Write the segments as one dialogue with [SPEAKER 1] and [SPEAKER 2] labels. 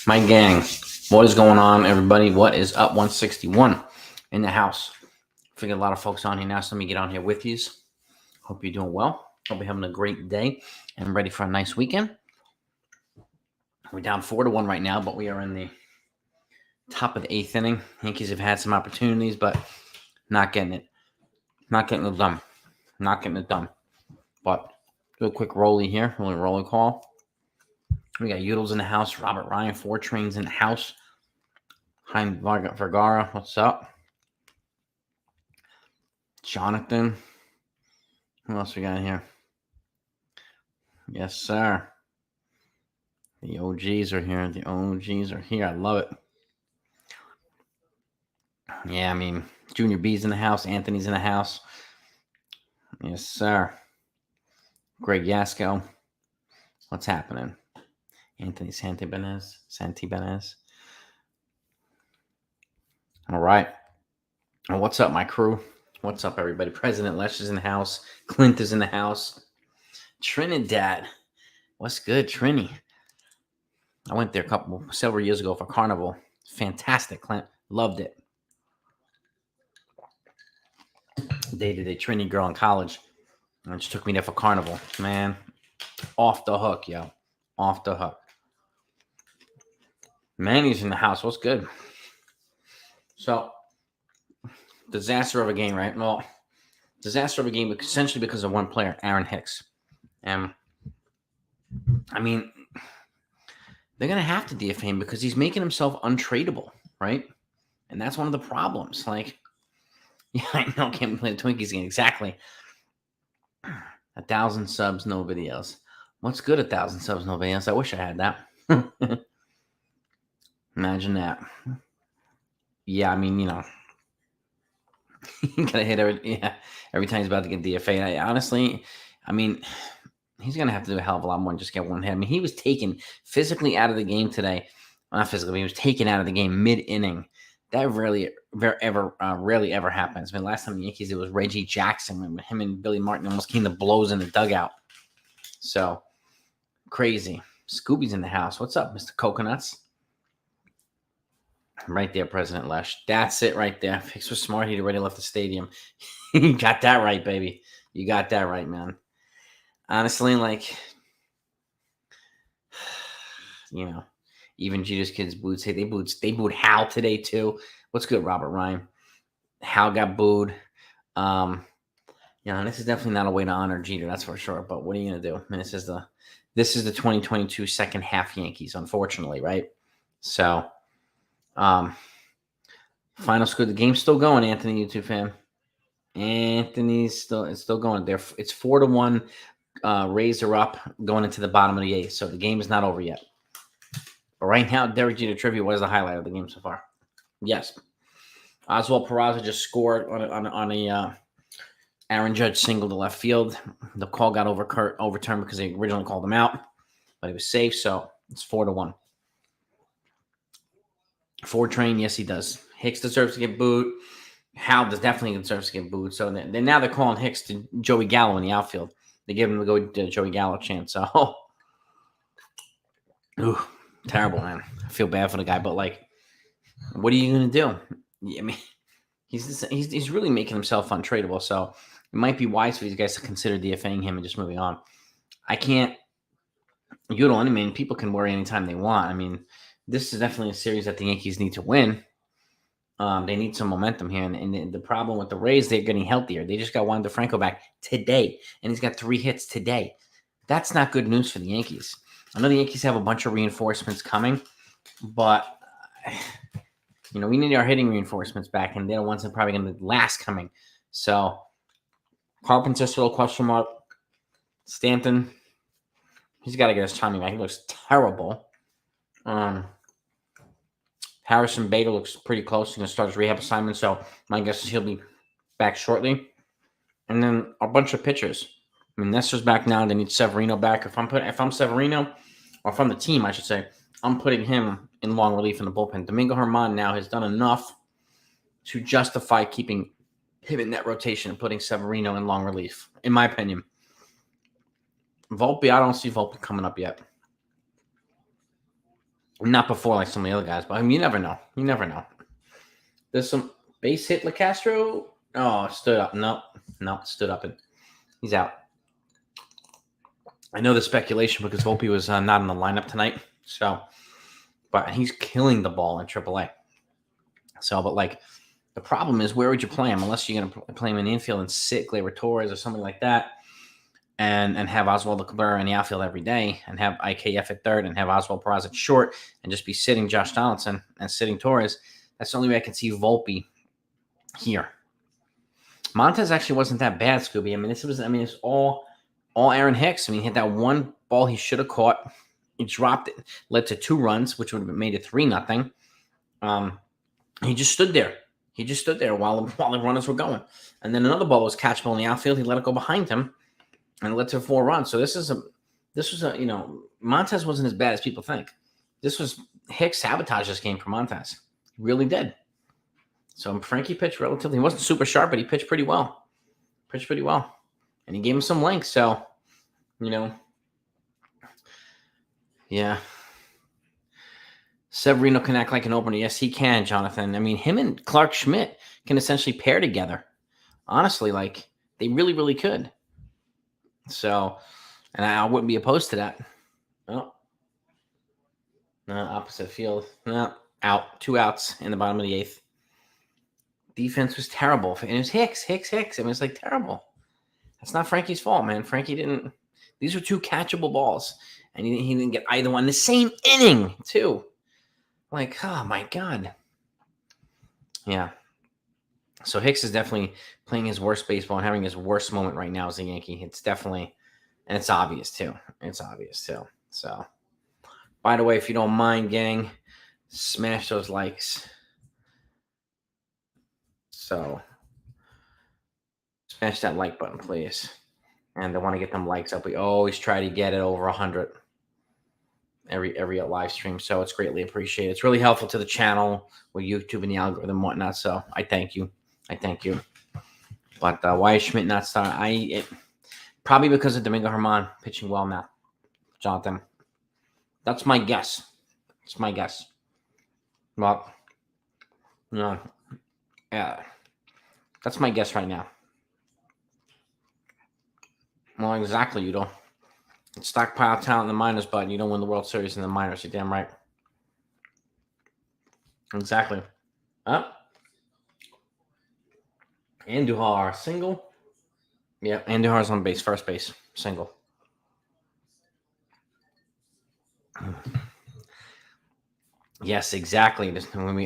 [SPEAKER 1] My gang, what is going on, everybody? What is up? 161 in the house. Figured a lot of folks on here now, so let me get on here with you. Hope you're doing well. Hope you're having a great day and ready for a nice weekend. We're down 4-1 right now, but we are in the top of the 8th inning. Yankees have had some opportunities, but not getting it. Not getting it done. Not getting it done. But do a quick rollie here, rolling call. We got Udall's in the house. Robert Ryan, 4 Trains in the house. Hein Vergara, what's up? Jonathan. Who else we got here? Yes, sir. The OGs are here. The OGs are here. I love it. Yeah, I mean, Junior B's in the house. Anthony's in the house. Yes, sir. Greg Yasko. What's happening? Anthony Santibanez. All right. Well, what's up, my crew? What's up, everybody? President Lesh is in the house. Clint is in the house. Trinidad. What's good, Trini? I went there several years ago for Carnival. Fantastic, Clint. Loved it. Dated a Trini girl in college. And she took me there for Carnival. Man, off the hook, yo. Off the hook. Manny's in the house. What's good? So, disaster of a game, right? Well, disaster of a game essentially because of one player, Aaron Hicks. And, I mean, they're going to have to DFA him because he's making himself untradeable, right? And that's one of the problems. Like, yeah, I know, can't play the Twinkies game. Exactly. 1,000 subs, no videos. What's good, 1,000 subs, no videos? I wish I had that. Imagine that. Yeah, I mean, you know, you gotta hit every time he's about to get DFA. Honestly, I mean, he's gonna have to do a hell of a lot more than just get one hit. I mean, he was taken physically out of the game today. Well, not physically, but he was taken out of the game mid-inning. That rarely ever happens. I mean, last time the Yankees, it was Reggie Jackson when him and Billy Martin almost came to blows in the dugout. So crazy. Scooby's in the house. What's up, Mr. Coconuts? Right there, President Lesh. That's it right there. Hicks was smart. He'd already left the stadium. You got that right, baby. You got that right, man. Honestly, like, you know, even Jeter's kids booed. Say they booed Hal today too. What's good, Robert Ryan? Hal got booed. You know, this is definitely not a way to honor Jeter, that's for sure. But what are you gonna do? I mean, this is the 2022 second half Yankees, unfortunately, right? So, final score. The game's still going, Anthony, YouTube fan. Anthony's still going there. It's 4-1. Rays are up going into the bottom of the 8th, so the game is not over yet. But right now, Derek Jeter trivia. What is the highlight of the game so far? Yes, Oswald Peraza just scored on a Aaron Judge single to left field. The call got overturned because they originally called him out, but he was safe. So it's 4-1. 4 Train, yes, he does. Hicks deserves to get booed. Hal definitely deserves to get booed. So now they're calling Hicks to Joey Gallo in the outfield. They give him the go to Joey Gallo chance. So, terrible, man. I feel bad for the guy, but like, what are you gonna do? I mean, he's really making himself untradeable. So it might be wise for these guys to consider DFAing him and just moving on. I can't. Udall, I mean, people can worry anytime they want. I mean, this is definitely a series that the Yankees need to win. They need some momentum here. And the problem with the Rays, they're getting healthier. They just got Juan DeFranco back today, and he's got 3 hits today. That's not good news for the Yankees. I know the Yankees have a bunch of reinforcements coming, but, you know, we need our hitting reinforcements back, and they're the ones that are probably going to be last coming. So, Carpenter's still a question mark. Stanton, he's got to get his timing back. He looks terrible. Harrison Bader looks pretty close. He's going to start his rehab assignment, so my guess is he'll be back shortly. And then a bunch of pitchers. I mean, Nestor's back now. They need Severino back. If I'm Severino, or if I'm the team, I should say, I'm putting him in long relief in the bullpen. Domingo Germán now has done enough to justify keeping him in that rotation and putting Severino in long relief, in my opinion. Volpe, I don't see Volpe coming up yet. Not before like some of the other guys, but I mean, you never know. You never know. There's some base hit LeCastro. Oh, stood up. No, stood up and he's out. I know the speculation because Volpe was not in the lineup tonight. So, but he's killing the ball in AAA. So, but like the problem is, where would you play him unless you're going to play him in the infield and sit Gleyber Torres or something like that, and have Oswaldo Cabrera in the outfield every day, and have IKF at third, and have Oswald Peraza at short, and just be sitting Josh Donaldson and sitting Torres. That's the only way I can see Volpe here. Montez actually wasn't that bad, Scooby. I mean, it's all Aaron Hicks. I mean, he hit that one ball he should have caught. He dropped it, led to 2 runs, which would have made it 3-0. He just stood there. He just stood there while the runners were going. And then another ball was catchable in the outfield. He let it go behind him and led to 4 runs. So this was a Montez wasn't as bad as people think. This was Hicks sabotaged this game for Montez. He really did. So Frankie pitched relatively. He wasn't super sharp, but he pitched pretty well. And he gave him some length. So, yeah. Severino can act like an opener. Yes, he can, Jonathan. I mean, him and Clark Schmidt can essentially pair together. Honestly, like they really, really could. So, and I wouldn't be opposed to that. Oh, no, opposite field. No, out. 2 outs in the bottom of the 8th. Defense was terrible. And it was Hicks. I mean, it's like terrible. That's not Frankie's fault, man. Frankie didn't. These were 2 catchable balls. And he didn't get either one. The same inning, too. Like, oh, my God. Yeah. So Hicks is definitely playing his worst baseball and having his worst moment right now as a Yankee. It's definitely, and it's obvious, too. So, by the way, if you don't mind, gang, smash those likes. So, smash that like button, please. And I want to get them likes up. We always try to get it over 100 every live stream. So it's greatly appreciated. It's really helpful to the channel with YouTube and the algorithm and whatnot. So I thank you. But why is Schmidt not starting? Probably because of Domingo Germán pitching well now, Jonathan. That's my guess. Well, yeah, that's my guess right now. Well, exactly. You don't stockpile talent in the minors, but you don't win the World Series in the minors. You're damn right. Exactly. Andujar, single. Yeah, Andujar's on base, first base, single. Yes, exactly.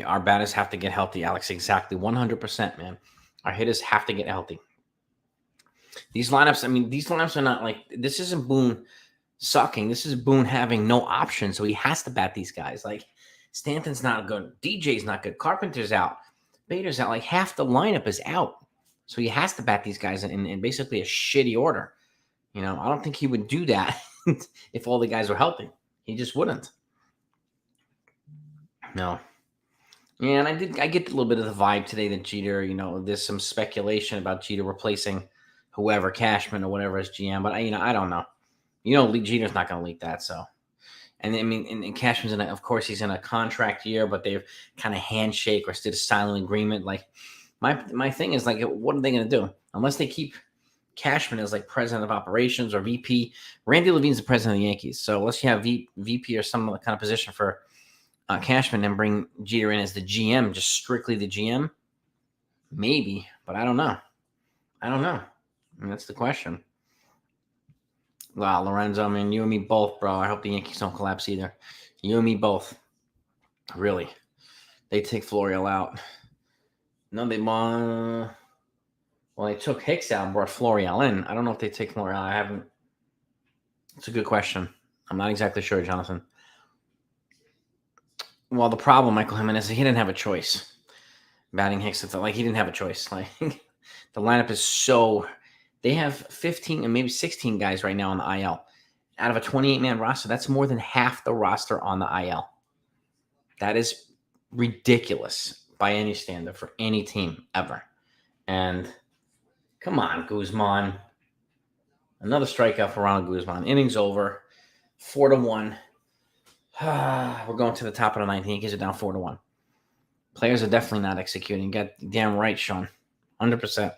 [SPEAKER 1] Our batters have to get healthy, Alex. Exactly, 100%, man. Our hitters have to get healthy. These lineups are not like, this isn't Boone sucking. This is Boone having no option, so he has to bat these guys. Like, Stanton's not good. DJ's not good. Carpenter's out. Bader's out. Like, half the lineup is out. So he has to bat these guys in basically a shitty order. I don't think he would do that if all the guys were healthy. He just wouldn't. No. Yeah, and I get a little bit of the vibe today that Jeter, there's some speculation about Jeter replacing whoever, Cashman or whatever as GM, but I don't know. Jeter's not going to leak that, so. And I mean, and Cashman's of course he's in a contract year, but they've kind of handshake or did a silent agreement. Like my thing is like, what are they going to do unless they keep Cashman as like president of operations or VP? Randy Levine's the president of the Yankees, so unless you have VP or some kind of position for Cashman and bring Jeter in as the GM, just strictly the GM, maybe, but I don't know. I mean, that's the question. Wow, Lorenzo, I mean, you and me both, bro. I hope the Yankees don't collapse either. You and me both. Really. They take Florial out. No, they took Hicks out and brought Florial in. I don't know if they take Florial. I haven't. It's a good question. I'm not exactly sure, Jonathan. Well, the problem, Michael Jimenez, he didn't have a choice. Batting Hicks, he didn't have a choice. Like, the lineup is so. They have 15 and maybe 16 guys right now on the IL. Out of a 28-man roster, that's more than half the roster on the IL. That is ridiculous by any standard for any team ever. And come on, Guzman. Another strikeout for Ronald Guzman. Innings over. 4-1. We're going to the top of the ninth. Yankees are down 4-1. Players are definitely not executing. You got damn right, Sean. 100%.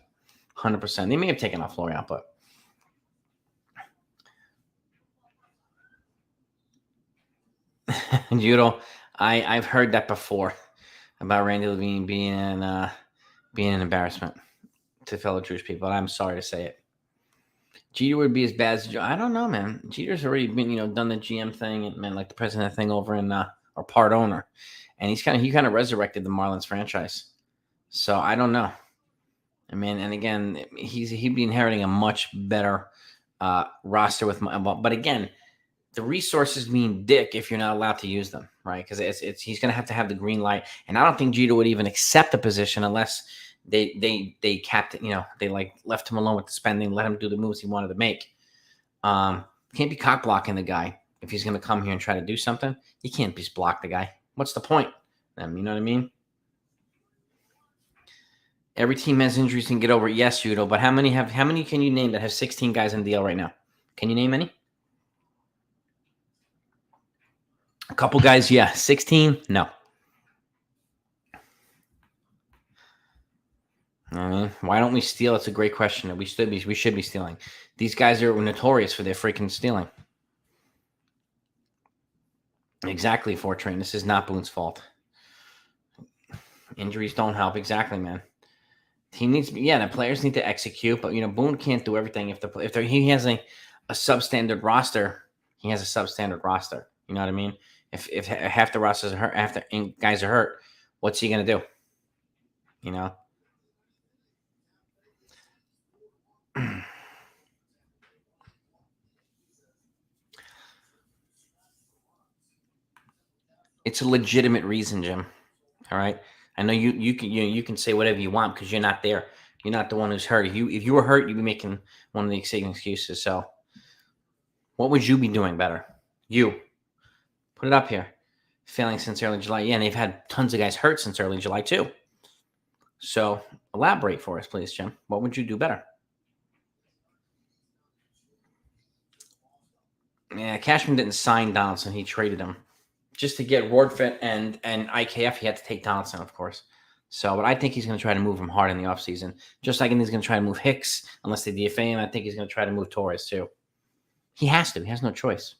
[SPEAKER 1] 100%. They may have taken off Florian, but I've heard that before about Randy Levine being an embarrassment to fellow Jewish people. I'm sorry to say it. Jeter would be as bad as I don't know, man. Jeter's already been, done the GM thing and man, like the president thing over in or part owner, and he kind of resurrected the Marlins franchise. So I don't know. I mean, and again, he'd be inheriting a much better roster with, but again, the resources mean dick if you're not allowed to use them, right? Because he's going to have the green light, and I don't think Jeter would even accept the position unless they capped it. They like left him alone with the spending, let him do the moves he wanted to make. Can't be cock blocking the guy if he's going to come here and try to do something. You can't just block the guy. What's the point? You know what I mean? Every team has injuries and get over it. Yes, Judo, but how many can you name that have 16 guys in the DL right now? Can you name any? A couple guys, yeah. 16? No. I mean, why don't we steal? It's a great question. We should be stealing. These guys are notorious for their freaking stealing. Exactly, Fortrain. This is not Boone's fault. Injuries don't help. Exactly, man. He needs, the players need to execute, but Boone can't do everything. If he has a substandard roster, he has a substandard roster. You know what I mean? If half the rosters are hurt, guys are hurt, what's he gonna do? It's a legitimate reason, Jim. All right. I know you can say whatever you want because you're not there. You're not the one who's hurt. If you were hurt, you'd be making one of the same excuses. So, what would you be doing better? You put it up here. Failing since early July. Yeah, and they've had tons of guys hurt since early July too. So, elaborate for us, please, Jim. What would you do better? Yeah, Cashman didn't sign Donaldson. He traded him just to get Wardfit and IKF. He had to take Donaldson, of course. So, but I think he's going to try to move him hard in the offseason. Just like he's going to try to move Hicks, unless they DFA him. I think he's going to try to move Torres, too. He has to. He has no choice.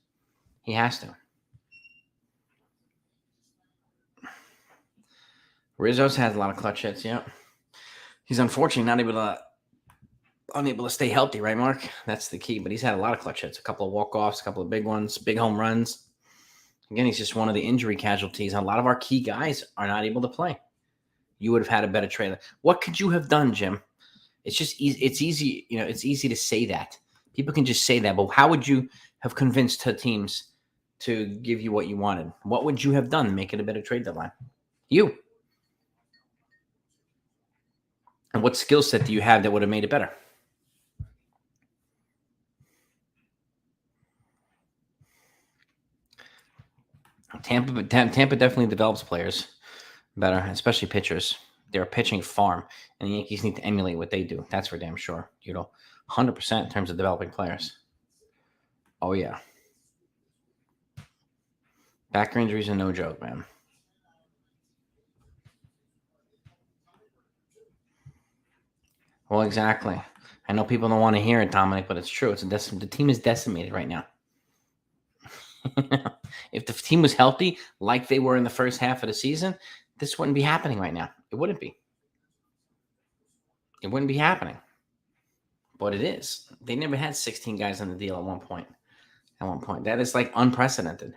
[SPEAKER 1] He has to. Rizzo's has a lot of clutch hits, yeah. He's unfortunately not unable to stay healthy, right, Mark? That's the key. But he's had a lot of clutch hits, a couple of walk-offs, a couple of big ones, big home runs. Again, he's just one of the injury casualties. A lot of our key guys are not able to play. You would have had a better trade. What could you have done, Jim? It's just easy. It's easy. It's easy to say that. People can just say that. But how would you have convinced the teams to give you what you wanted? What would you have done to make it a better trade deadline? You. And what skill set do you have that would have made it better? Tampa definitely develops players better, especially pitchers. They're a pitching farm, and the Yankees need to emulate what they do. That's for damn sure. 100% in terms of developing players. Oh, yeah. Back injuries are no joke, man. Well, exactly. I know people don't want to hear it, Dominic, but it's true. The team is decimated right now. If the team was healthy, like they were in the first half of the season, this wouldn't be happening right now. It wouldn't be. It wouldn't be happening. But it is. They never had 16 guys on the deal at one point. That is like unprecedented.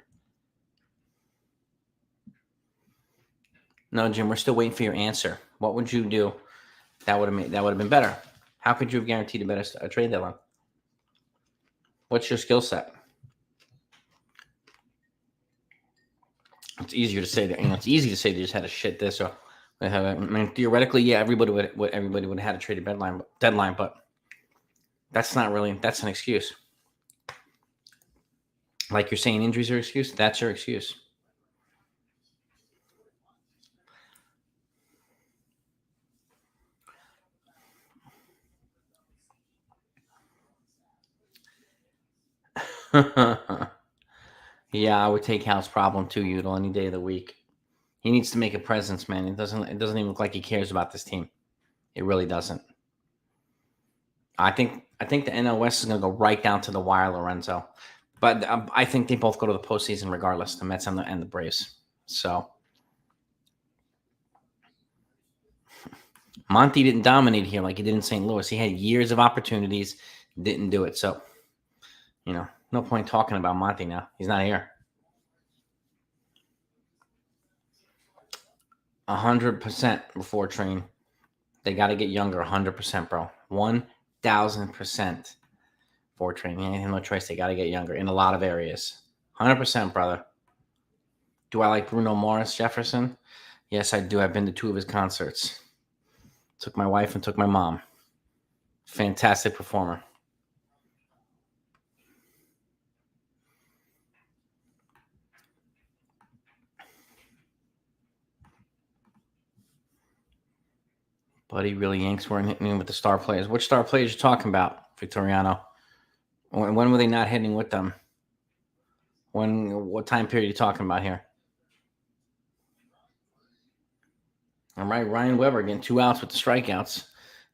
[SPEAKER 1] No, Jim, we're still waiting for your answer. What would you do? That would have been better. How could you have guaranteed a trade deadline? What's your skill set? It's easier to say that. It's easy to say they just had a shit this or they have. I mean, theoretically, yeah, everybody would have had a trade deadline, but that's not really. That's an excuse. Like you're saying, injuries are an excuse. That's your excuse. Yeah, I would take Hal's problem too, Udall, any day of the week. He needs to make a presence, man. It doesn't even look like he cares about this team. It really doesn't. I think the NL West is going to go right down to the wire, Lorenzo. But I think they both go to the postseason regardless, the Mets and the Braves. So Monty didn't dominate here like he did in St. Louis. He had years of opportunities, didn't do it. So, no point talking about Monty now. He's not here. 100% before train. They got to get younger. 100%, bro. 1,000% for training. They have no choice. They got to get younger in a lot of areas. 100%, brother. Do I like Bruno Morris Jefferson? Yes, I do. I've been to 2 of his concerts. Took my wife and took my mom. Fantastic performer. Buddy really Yanks weren't hitting with the star players. Which star players are you talking about, Victoriano? When were they not hitting with them? What time period are you talking about here? All right, Ryan Weber getting 2 outs with the strikeouts. At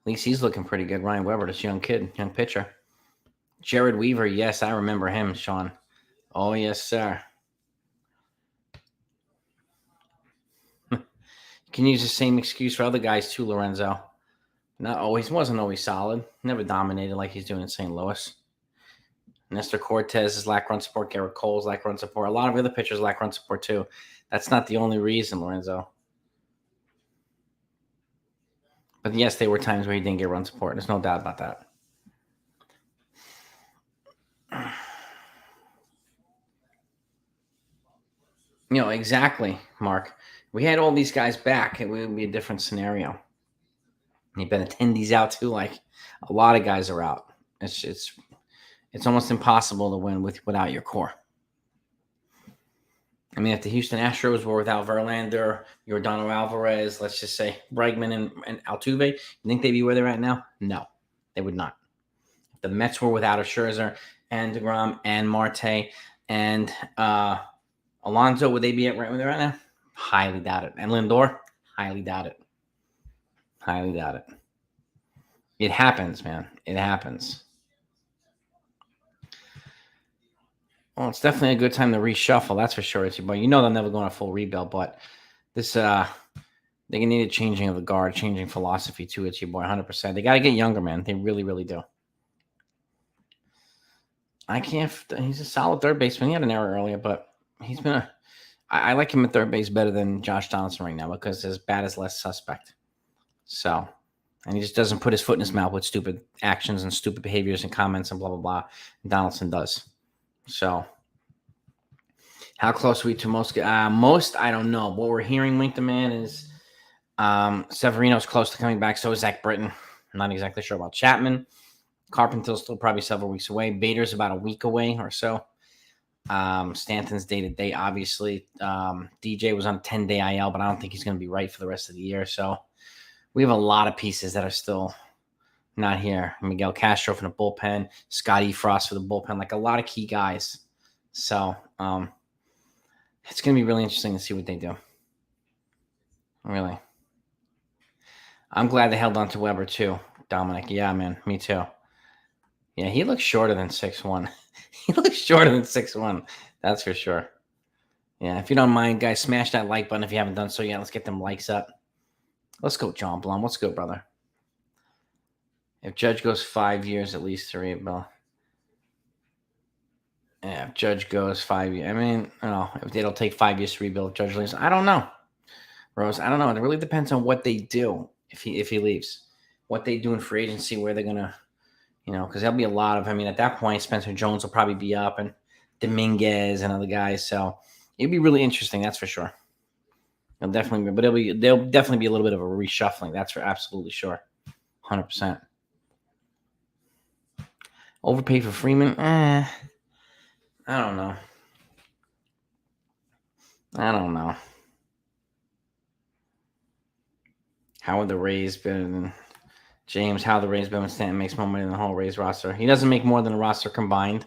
[SPEAKER 1] least he's looking pretty good. Ryan Weber, this young kid, young pitcher. Jared Weaver, yes, I remember him, Sean. Oh, yes, sir. You can use the same excuse for other guys too, Lorenzo. Wasn't always solid. Never dominated like he's doing in St. Louis. Nestor Cortez is lack run support. Garrett Cole's lack run support. A lot of other pitchers lack run support too. That's not the only reason, Lorenzo. But yes, there were times where he didn't get run support. There's no doubt about that. Exactly, Mark. We had all these guys back, it would be a different scenario. And Benintendi's out too. Like a lot of guys are out. It's almost impossible to win without your core. I mean, if the Houston Astros were without Verlander, Yordan Alvarez, let's just say Bregman and Altuve, you think they'd be where they're at now? No, they would not. If the Mets were without a Scherzer and DeGrom and Marte and Alonso, would they be right where they're at now? Highly doubt it. And Lindor? Highly doubt it. Highly doubt it. It happens, man. It happens. Well, it's definitely a good time to reshuffle. That's for sure. But they'll never go on a full rebuild. But this, they need a changing of the guard, changing philosophy too. It's your boy, 100%. They got to get younger, man. They really, really do. He's a solid third baseman. He had an error earlier, but he's been I like him at third base better than Josh Donaldson right now because his bat is less suspect. So, and he just doesn't put his foot in his mouth with stupid actions and stupid behaviors and comments and blah, blah, blah. And Donaldson does. So, how close are we to most? Most, I don't know. What we're hearing, Link the Man, is Severino's close to coming back. So is Zach Britton. I'm not exactly sure about Chapman. Carpenter's still probably several weeks away. Bader's about a week away or so. Stanton's day-to-day, obviously. DJ was on 10-day IL, but I don't think he's going to be right for the rest of the year. So we have a lot of pieces that are still not here. Miguel Castro for the bullpen, Scotty Frost for the bullpen, like a lot of key guys. So it's going to be really interesting to see what they do. Really. I'm glad they held on to Weber too, Dominic. Yeah, man, me too. Yeah, he looks shorter than 6'1". He looks shorter than 6'1". That's for sure. Yeah, if you don't mind, guys, smash that like button if you haven't done so yet. Let's get them likes up. Let's go, John Blum. Let's go, brother. If Judge goes 5 years, at least 3, Bill. Yeah, if Judge goes 5 years. I mean, I don't know. If it'll take 5 years to rebuild if Judge leaves. I don't know, Rose. I don't know. It really depends on what they do if he leaves. What they do in free agency, where they're going to, because there'll be a lot of, at that point, Spencer Jones will probably be up and Dominguez and other guys. So it'd be really interesting. That's for sure. There'll definitely be a little bit of a reshuffling. That's for absolutely sure. 100%. Overpay for Freeman? I don't know. How would the Rays been? James, how the Rays been when Stanton makes more money than the whole Rays roster? He doesn't make more than the roster combined.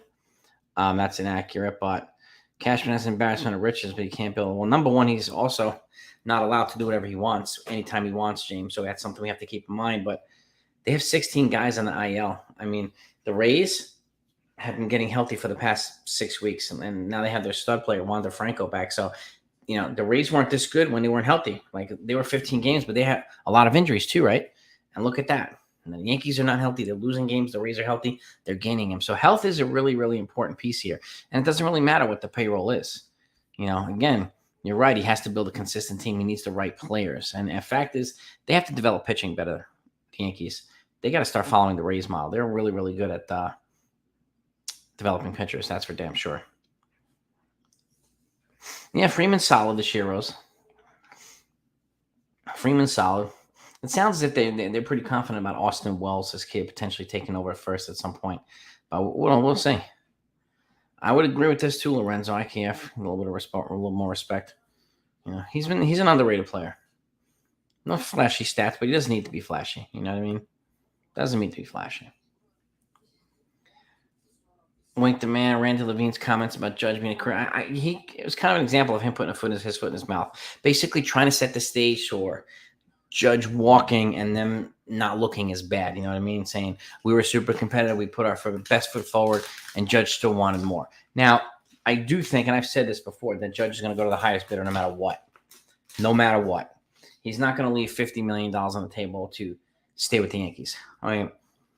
[SPEAKER 1] That's inaccurate, but Cashman has embarrassment of riches, but he can't build. Well, number one, he's also not allowed to do whatever he wants anytime he wants, James. So that's something we have to keep in mind. But they have 16 guys on the IL. I mean, the Rays have been getting healthy for the past 6 weeks, and now they have their stud player, Wander Franco, back. So, the Rays weren't this good when they weren't healthy. Like, they were 15 games, but they had a lot of injuries too, right? And look at that. And the Yankees are not healthy. They're losing games. The Rays are healthy. They're gaining them. So health is a really, really important piece here. And it doesn't really matter what the payroll is. Again, you're right. He has to build a consistent team. He needs the right players. And the fact is, they have to develop pitching better, the Yankees. They got to start following the Rays model. They're really, really good at developing pitchers. That's for damn sure. Yeah, Freeman's solid this year, Rose. Freeman's solid. It sounds as if they're pretty confident about Austin Wells, this kid potentially taking over first at some point. But we'll see. I would agree with this too, Lorenzo IKF. A little bit of respect, a little more respect. He's an underrated player. No flashy stats, but he doesn't need to be flashy. You know what I mean? Doesn't need to be flashy. Wink the man, Randy Levine's comments about Judge being a career. It was kind of an example of him putting his foot in his mouth, basically trying to set the stage for Judge walking and them not looking as bad. You know what I mean? Saying we were super competitive, we put our best foot forward, and Judge still wanted more. Now, I do think, and I've said this before, that Judge is going to go to the highest bidder no matter what. No matter what. He's not going to leave $50 million on the table to stay with the Yankees. I mean,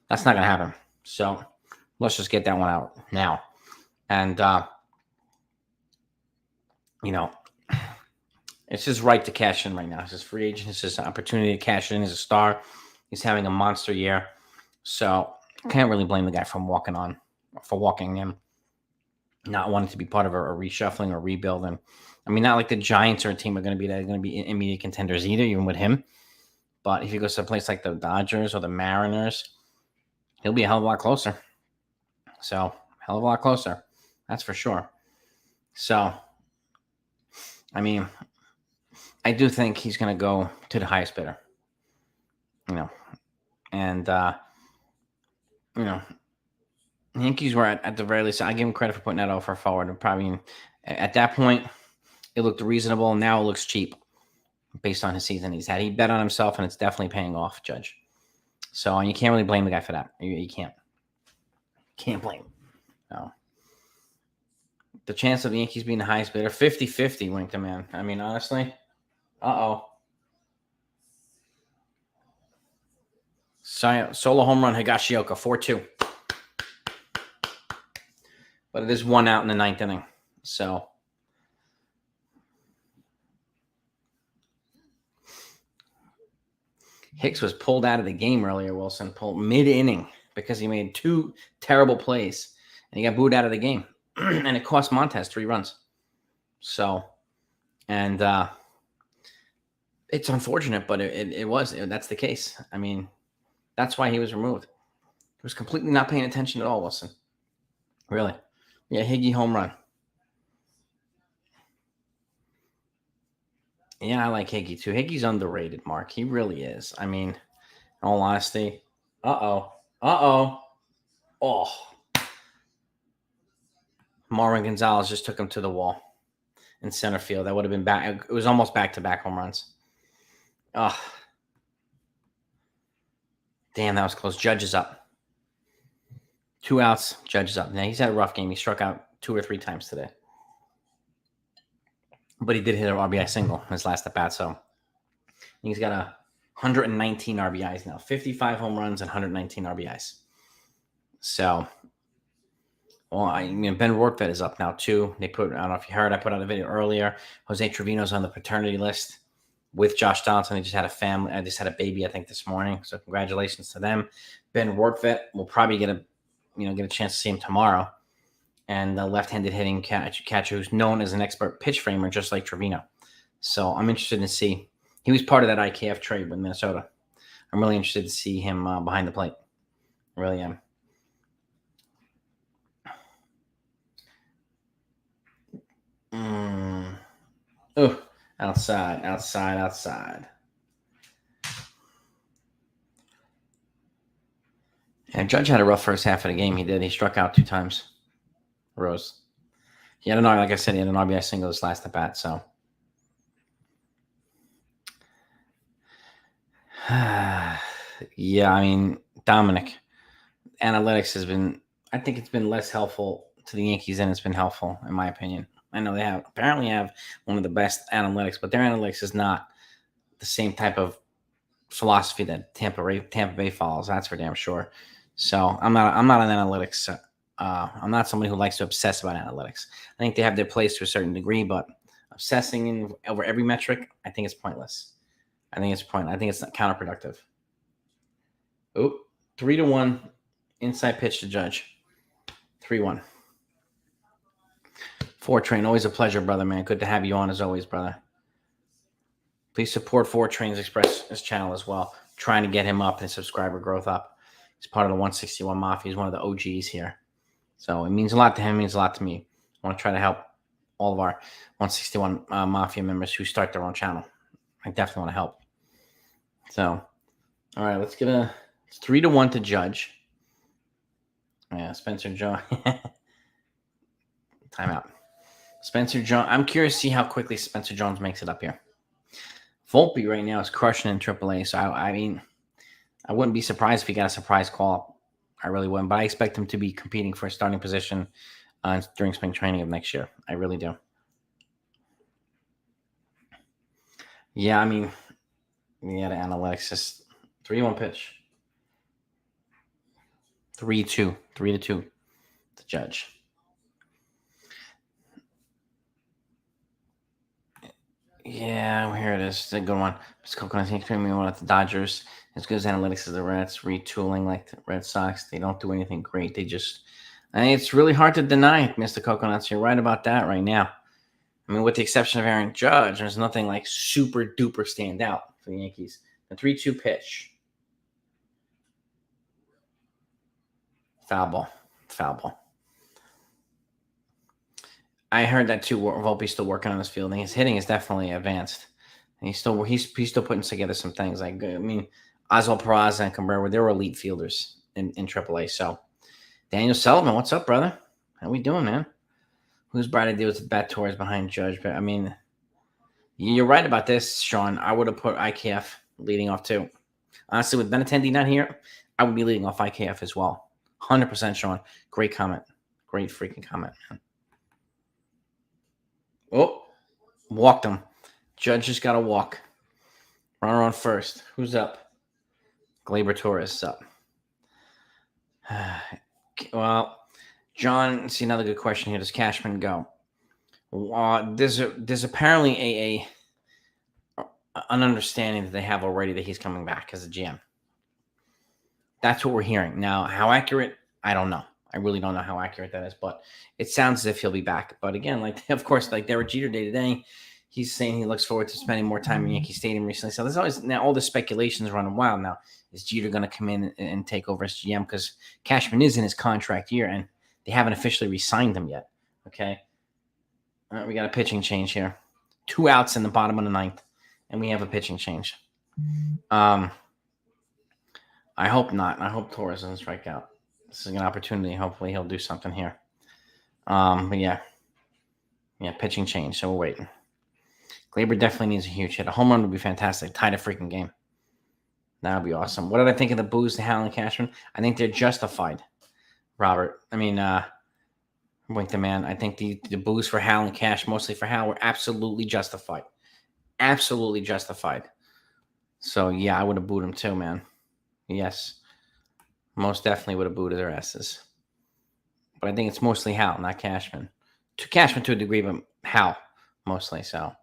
[SPEAKER 1] that's not going to happen. So let's just get that one out now. And, it's his right to cash in right now. It's his free agent. It's his opportunity to cash in. He's a star. He's having a monster year. So can't really blame the guy for walking in, not wanting to be part of a reshuffling or rebuild. And I mean, not like the Giants are a team are going to be immediate contenders either, even with him. But if he goes to a place like the Dodgers or the Mariners, he'll be a hell of a lot closer. So, hell of a lot closer. That's for sure. So, I mean, I do think he's going to go to the highest bidder. And, Yankees were at the very least, I give him credit for putting that offer forward. Probably at that point, it looked reasonable. Now it looks cheap based on his season he's had. He bet on himself, and it's definitely paying off, Judge. So, and you can't really blame the guy for that. You can't. Can't blame him. No. The chance of the Yankees being the highest bidder, 50-50, Wink the man. I mean, honestly, Solo home run, Higashioka, 4-2. But it is 1 out in the 9th inning. So, Hicks was pulled out of the game earlier, Wilson. Pulled mid-inning because he made 2 terrible plays. And he got booed out of the game. And it cost Montez 3 runs. So, and it's unfortunate, but that's the case. I mean, that's why he was removed. He was completely not paying attention at all, Wilson. Really. Yeah, Higgy home run. Yeah, I like Higgy too. Higgy's underrated, Mark. He really is. I mean, in all honesty. Oh. Marwin Gonzalez just took him to the wall in center field. That would have been back. It was almost back-to-back home runs. Oh. Damn, that was close. Judge is up. 2 outs. Judge is up. Now, he's had a rough game. He struck out 2 or 3 times today. But he did hit an RBI single in his last at-bat, so he's got 119 RBIs now. 55 home runs and 119 RBIs. So, Ben Rortvedt is up now, too. I don't know if you heard, I put out a video earlier. Jose Trevino's on the paternity list with Josh Donaldson. He just had a baby, I think, this morning. So congratulations to them. Ben Rortvedt will probably get a chance to see him tomorrow. And the left-handed hitting catcher who's known as an expert pitch framer, just like Trevino. So I'm interested to see. He was part of that IKF trade with Minnesota. I'm really interested to see him behind the plate. I really am. Oh, outside. And Judge had a rough first half of the game. He did. He struck out 2 times. Rose. He had an like I said, he had an RBI single this last at bat. So, yeah, I mean, Dominic, analytics has been. I think it's been less helpful to the Yankees than it's been helpful, in my opinion. I know they apparently have one of the best analytics, but their analytics is not the same type of philosophy that Tampa Bay follows. That's for damn sure. So I'm not an analytics. I'm not somebody who likes to obsess about analytics. I think they have their place to a certain degree, but obsessing over every metric, I think it's pointless. I think it's counterproductive. Oop, 3-1, inside pitch to Judge. 3-1. 4Train, always a pleasure, brother, man. Good to have you on as always, brother. Please support 4Train's Express channel as well. Trying to get him up and subscriber growth up. He's part of the 161 Mafia. He's one of the OGs here. So it means a lot to him. It means a lot to me. I want to try to help all of our 161 Mafia members who start their own channel. I definitely want to help. So, all right, let's get it's 3-1 to Judge. Yeah, Spencer Jones. Timeout. Spencer Jones. I'm curious to see how quickly Spencer Jones makes it up here. Volpe right now is crushing in AAA. So, I mean, I wouldn't be surprised if he got a surprise call. I really wouldn't. But I expect him to be competing for a starting position during spring training of next year. I really do. Yeah, I mean, yeah, the analytics is 3-1 pitch. 3-2. 3-2 to Judge. Yeah, here it is. It's a good one. It's Coconut King Premium one at the Dodgers. As good as analytics as the Reds, retooling like the Red Sox. They don't do anything great. I think it's really hard to deny, Mr. Coconuts. You're right about that right now. I mean, with the exception of Aaron Judge, there's nothing like super duper stand out for the Yankees. The 3-2 pitch. Foul ball. I heard that too. Volpe's still working on his fielding. His hitting is definitely advanced. And he's still putting together some things. Like, I mean, Oswald Peraza and Cabrera, they were elite fielders in AAA. So, Daniel Sullivan, what's up, brother? How we doing, man? Who's bright ideas with bat tours behind Judge? But, I mean, you're right about this, Sean. I would have put IKF leading off, too. Honestly, with Benintendi not here, I would be leading off IKF as well. 100%, Sean. Great comment. Great freaking comment, man. Oh, walked him. Judge just got to walk. Runner on first. Who's up? Gleyber Torres is up. Well, John, see another good question here. Does Cashman go? There's apparently an understanding that they have already that he's coming back as a GM. That's what we're hearing. Now, how accurate? I don't know. I really don't know how accurate that is, but it sounds as if he'll be back. But again, like, of course, like Derek Jeter day to day, he's saying he looks forward to spending more time in Yankee Stadium recently. So there's always now all the speculations running wild. Now, is Jeter going to come in and take over as GM? Because Cashman is in his contract year, and they haven't officially re-signed him yet. Okay, all right, we got a pitching change here. 2 outs in the bottom of the 9th, and we have a pitching change. I hope not. I hope Torres doesn't strike out. This is an opportunity. Hopefully he'll do something here. But yeah, pitching change. So we're waiting. Gleyber definitely needs a huge hit. A home run would be fantastic. Tie the freaking game. That would be awesome. What did I think of the boos to Hal and Cashman? I think they're justified, Robert. I mean, Wink the man. I think the boos for Hal and Cash, mostly for Hal, were absolutely justified. Absolutely justified. So yeah, I would have booed him too, man. Yes. Most definitely would have booed their asses. But I think it's mostly Hal, not Cashman. To Cashman to a degree, but Hal mostly. So,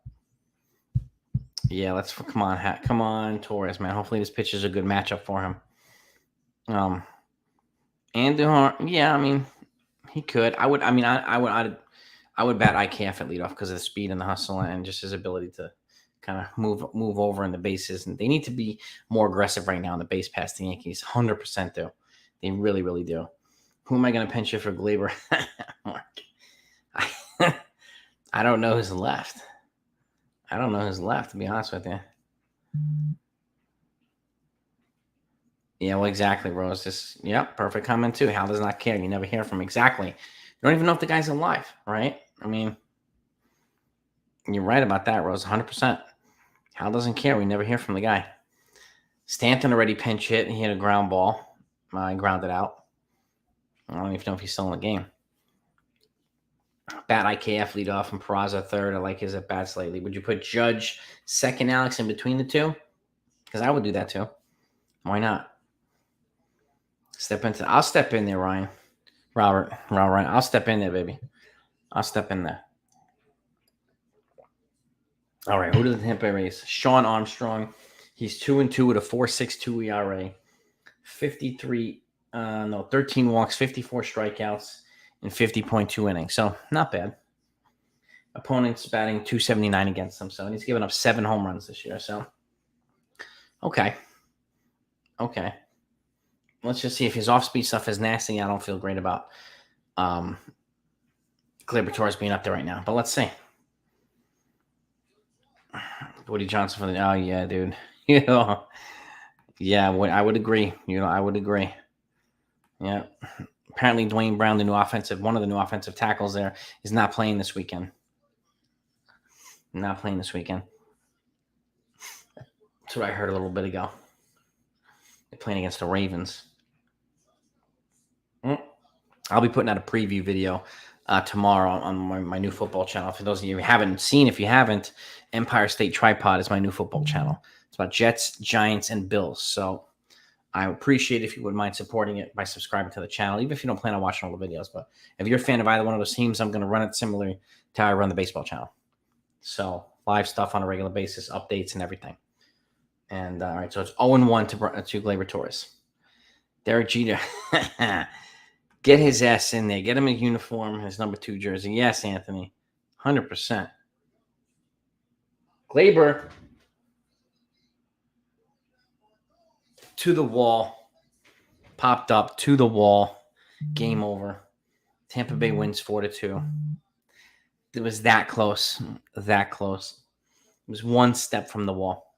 [SPEAKER 1] yeah, come on, Torres, man. Hopefully this pitch is a good matchup for him. Andujar, yeah, I mean, he could. I would bat IKF at leadoff because of the speed and the hustle and just his ability to kind of move over in the bases. And they need to be more aggressive right now in the base pass. The Yankees 100% do. They really, really do. Who am I going to pinch it for Gleyber? I don't know who's left. To be honest with you. Yeah, well, exactly, Rose. Perfect comment too. Hal does not care. You never hear from him. Exactly. You don't even know if the guy's alive, right? I mean, you're right about that, Rose. 100%. Hal doesn't care. We never hear from the guy. Stanton already pinch hit. He had a ground ball. I grounded out. I don't even know if he's still in the game. Bat IKF lead off and Peraza third. I like his at bats lately. Would you put Judge second, Alex, in between the two? Because I would do that too. Why not? I'll step in there, Ryan. Robert. I'll step in there, baby. I'll step in there. All right, who do the Tampa Bay Rays? Sean Armstrong. He's 2-2 with a 4.62 ERA. 13 walks, 54 strikeouts, and 50.2 innings. So not bad. Opponents batting 279 against him. So and he's given up 7 home runs this year. So okay. Let's just see if his off-speed stuff is nasty. I don't feel great about Gleyber Torres being up there right now. But let's see. Woody Johnson for the oh yeah, dude. Yeah, I would agree. I would agree. Yeah. Apparently Dwayne Brown, one of the new offensive tackles there, is not playing this weekend. That's what I heard a little bit ago. They're playing against the Ravens. I'll be putting out a preview video tomorrow on my new football channel. For those of you who haven't seen, if you haven't, Empire State Tripod is my new football channel. It's about Jets, Giants, and Bills. So I appreciate if you wouldn't mind supporting it by subscribing to the channel, even if you don't plan on watching all the videos. But if you're a fan of either one of those teams, I'm going to run it similarly to how I run the baseball channel. So live stuff on a regular basis, updates and everything. And all right, so it's 0-1 to Gleyber Torres. Derek Jeter. Get his ass in there. Get him a uniform, his number 2 jersey. Yes, Anthony. 100%. Gleyber to the wall. Popped up to the wall. Game over. Tampa Bay wins 4-2. It was that close. It was one step from the wall.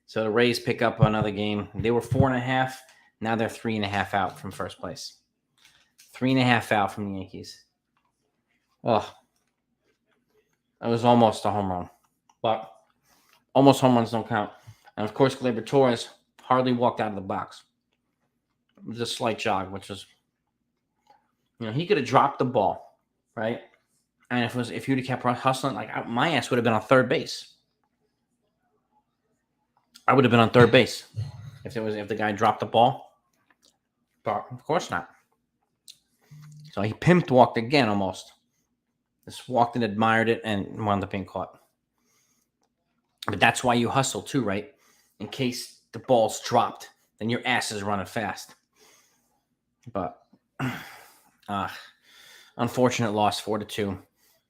[SPEAKER 1] So the Rays pick up another game. They were 4.5. Now they're 3.5 out from first place. 3.5 out from the Yankees. Oh, that was almost a home run. But almost home runs don't count. And, of course, Gleyber Torres hardly walked out of the box. It was a slight jog, which was, he could have dropped the ball, right? And if you'd have kept hustling, my ass would have been on third base. I would have been on third base if the guy dropped the ball. But of course not. So he pimped walked again almost. Just walked and admired it and wound up being caught. But that's why you hustle too, right? In case the ball's dropped, then your ass is running fast. But unfortunate loss 4-2 to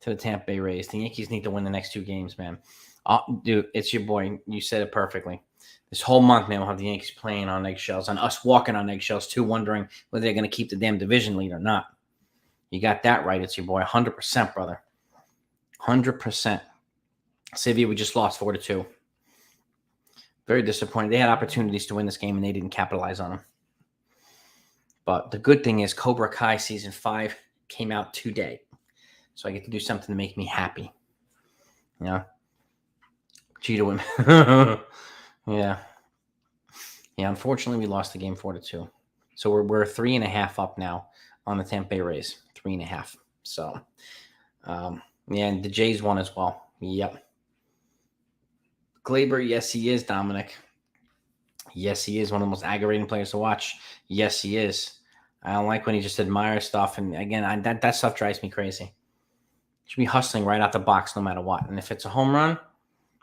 [SPEAKER 1] the Tampa Bay Rays. The Yankees need to win the next 2 games, man. Dude, it's your boy. You said it perfectly. This whole month, man, we'll have the Yankees playing on eggshells and us walking on eggshells, too, wondering whether they're going to keep the damn division lead or not. You got that right. It's your boy. 100%, brother. 100%. Sevilla, we just lost 4-2. Very disappointed. They had opportunities to win this game, and they didn't capitalize on them. But the good thing is Cobra Kai Season 5 came out today. So I get to do something to make me happy. Cheetah women. Yeah, unfortunately, we lost the game 4-2. So we're 3.5 up now on the Tampa Bay Rays. 3.5. So, and the Jays won as well. Yep. Gleyber, yes, he is, Dominic. Yes, he is one of the most aggravating players to watch. Yes, he is. I don't like when he just admires stuff. And, again, that stuff drives me crazy. You should be hustling right out the box no matter what. And if it's a home run,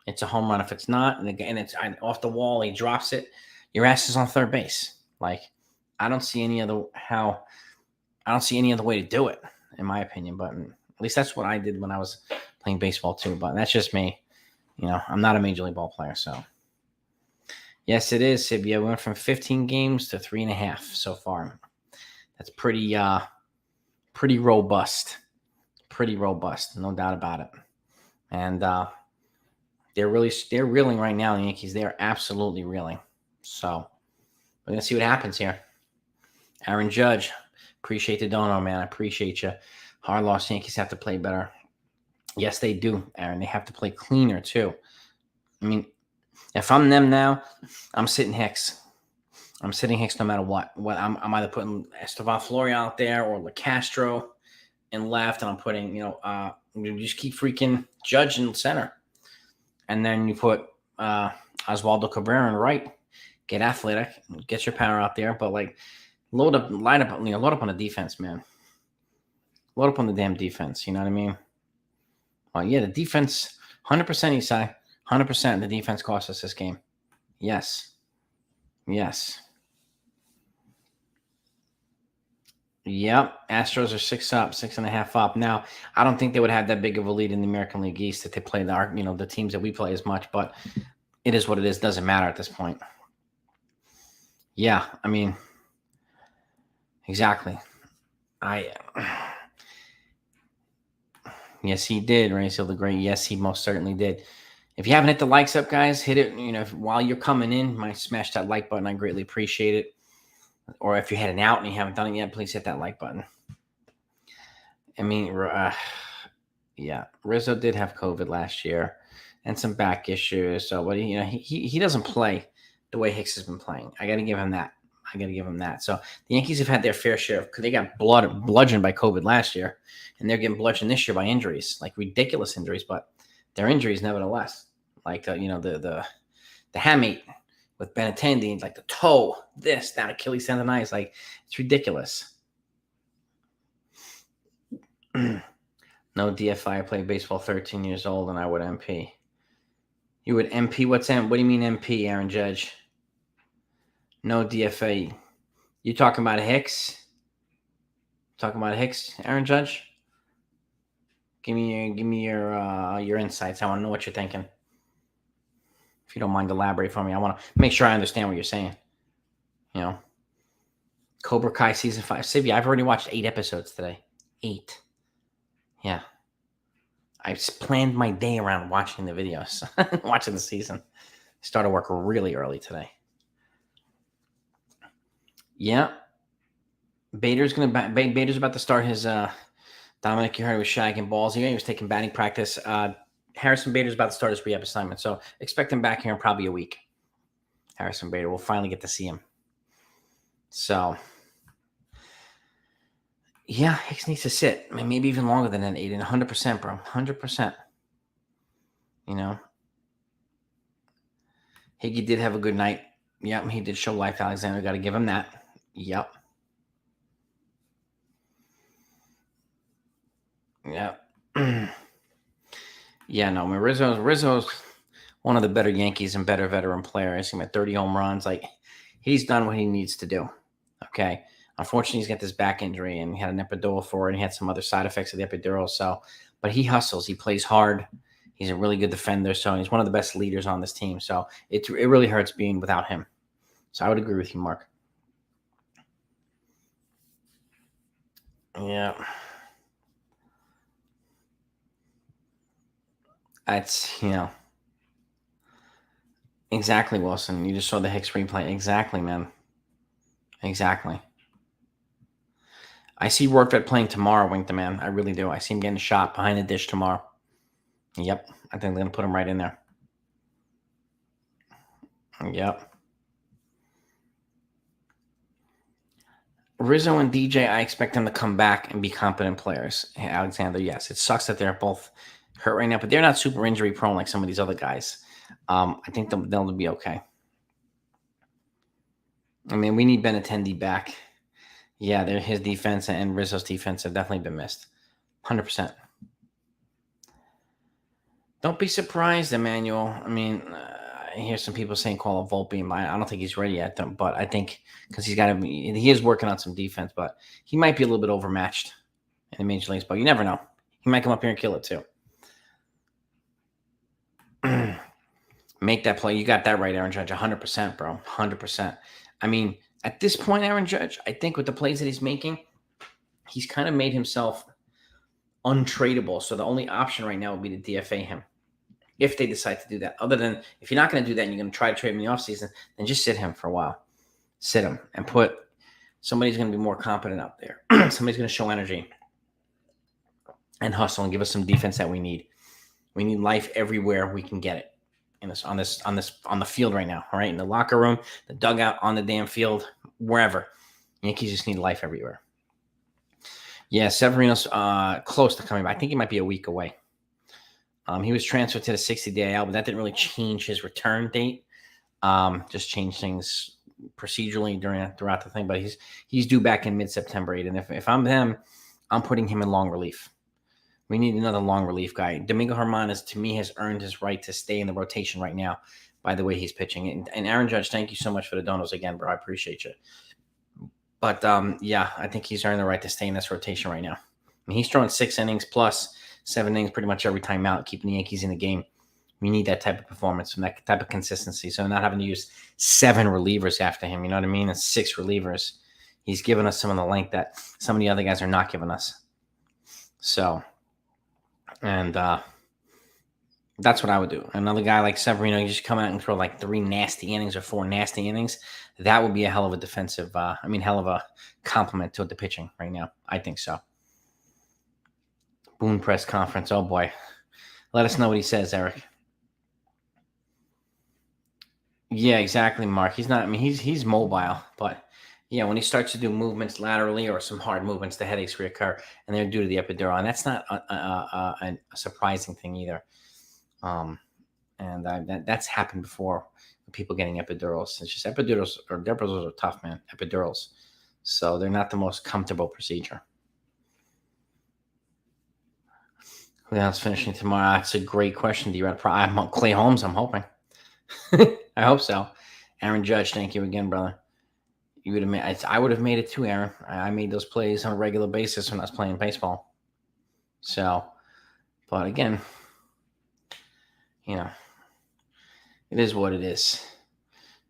[SPEAKER 1] it's a home run. If it's not, and again, it's off the wall, he drops it, your ass is on third base. I don't see any other way to do it, in my opinion. But at least that's what I did when I was playing baseball too. But that's just me. I'm not a major league ball player. So, yes, it is, Sibia. We went from 15 games to 3.5 so far. That's pretty robust. Pretty robust, no doubt about it. And they're reeling right now, the Yankees. They are absolutely reeling. So we're going to see what happens here. Aaron Judge, appreciate the dono, man. I appreciate you. Hard loss. Yankees have to play better. Yes, they do, Aaron. They have to play cleaner too. I mean, if I'm them now, I'm sitting Hicks. I'm sitting Hicks no matter what. I'm either putting Estevan Florian out there or LeCastro in left, and I'm putting, you just keep freaking Judge in center. And then you put Oswaldo Cabrera in right. Get athletic, get your power out there, but like load up on the defense, man. Load up on the damn defense. You know what I mean? Well, yeah, the defense, 100%, Isai, 100%. The defense cost us this game. Yes. Yep. Astros are 6.5 up. Now, I don't think they would have that big of a lead in the American League East that they play the teams that we play as much, but it is what it is. Doesn't matter at this point. Yeah, I mean, exactly. Yes, he did, Rayfield the Great. Yes, he most certainly did. If you haven't hit the likes up, guys, hit it. While you're coming in, might smash that like button. I greatly appreciate it. Or if you're heading out and you haven't done it yet, please hit that like button. I mean, yeah, Rizzo did have COVID last year and some back issues. So, but he doesn't play the way Hicks has been playing. I got to give him that. So the Yankees have had their fair share because they got bludgeoned by COVID last year, and they're getting bludgeoned this year by injuries, like ridiculous injuries, but they're injuries nevertheless. Like the hamate with Benintendi, like the toe, that Achilles tendonitis, like it's ridiculous. No DFA. I played baseball 13 years old, and I would MP. You would MP? What do you mean MP, Aaron Judge? No DFA. You talking about Hicks? Aaron Judge? Give me your insights. I want to know what you're thinking. If you don't mind, elaborate for me. I want to make sure I understand what you're saying. Cobra Kai season 5. Sivy, I've already watched 8 episodes today. 8. Yeah. I planned my day around watching the videos, watching the season. Started work really early today. Yeah. Bader's about to start his Dominic, you heard he was shagging balls. He was taking batting practice. Harrison Bader's about to start his rehab assignment. So expect him back here in probably a week. Harrison Bader. We'll finally get to see him. So yeah, Hicks needs to sit. I mean, maybe even longer than an 8 and 100%, bro. 100%. Higgy did have a good night. Yep, he did show life, Alexander. Got to give him that. Yep. Yeah, no, I mean, Rizzo's one of the better Yankees and better veteran players. He had 30 home runs. Like, he's done what he needs to do. Okay. Unfortunately, he's got this back injury and he had an epidural for it. And he had some other side effects of the epidural. So, but he hustles. He plays hard. He's a really good defender. So he's one of the best leaders on this team. So it really hurts being without him. So I would agree with you, Mark. Yeah. That's, exactly, Wilson. You just saw the Hicks replay. Exactly, man. Exactly. I see Rortvedt playing tomorrow, Wink the Man. I really do. I see him getting a shot behind the dish tomorrow. Yep. I think they're going to put him right in there. Yep. Rizzo and DJ, I expect them to come back and be competent players. Hey, Alexander, yes. It sucks that they're both hurt right now, but they're not super injury prone like some of these other guys. I think they'll be okay. I mean, we need Benintendi back. Yeah, his defense and Rizzo's defense have definitely been missed. 100%. Don't be surprised, Emmanuel. I mean, I hear some people saying call a Volpe. I don't think he's ready yet, but I think because he is working on some defense, but he might be a little bit overmatched in the major leagues. But you never know. He might come up here and kill it too. Make that play. You got that right, Aaron Judge. 100%, bro. 100%. I mean, at this point, Aaron Judge, I think with the plays that he's making, he's kind of made himself untradeable. So the only option right now would be to DFA him if they decide to do that. Other than if you're not going to do that and you're going to try to trade him in the offseason, then just sit him for a while. Sit him and put somebody's going to be more competent out there. Somebody's going to show energy. and hustle and give us some defense that we need. We need life everywhere we can get it. In this, on the field right now. All right, in the locker room, the dugout, on the damn field, wherever. Yankees just need life everywhere. Yeah, Severino's close to coming back. I think he might be a week away. He was transferred to the 60-day IL, but that didn't really change his return date. Just changed things procedurally throughout the thing. But he's due back in mid-September. And if I'm them, I'm putting him in long relief. We need another long relief guy. Domingo Germán, to me, has earned his right to stay in the rotation right now by the way he's pitching. And Aaron Judge, thank you so much for the donos again, bro. I appreciate you. But, yeah, I think he's earned the right to stay in this rotation right now. I mean, he's throwing 6 innings plus 7 innings pretty much every time out, keeping the Yankees in the game. We need that type of performance and that type of consistency. So not having to use 7 relievers after him, you know what I mean? And 6 relievers. He's given us some of the length that some of the other guys are not giving us. So, and that's what I would do. Another guy like Severino, you just come out and throw like 3 nasty innings or 4 nasty innings. That would be a hell of a defensive, hell of a compliment to the pitching right now. I think so. Boone press conference. Oh, boy. Let us know what he says, Eric. Yeah, exactly, Mark. He's not, I mean, he's mobile, but yeah, when he starts to do movements laterally or some hard movements, the headaches reoccur, and they're due to the epidural. And that's not a surprising thing either. That's happened before with people getting epidurals. It's just epidurals are tough, man. Epidurals. So they're not the most comfortable procedure. Who else finishing tomorrow? That's a great question. Do you read Clay Holmes? I'm hoping. I hope so. Aaron Judge, thank you again, brother. You would have made. I would have made it too, Aaron. I made those plays on a regular basis when I was playing baseball. So, but again, it is what it is.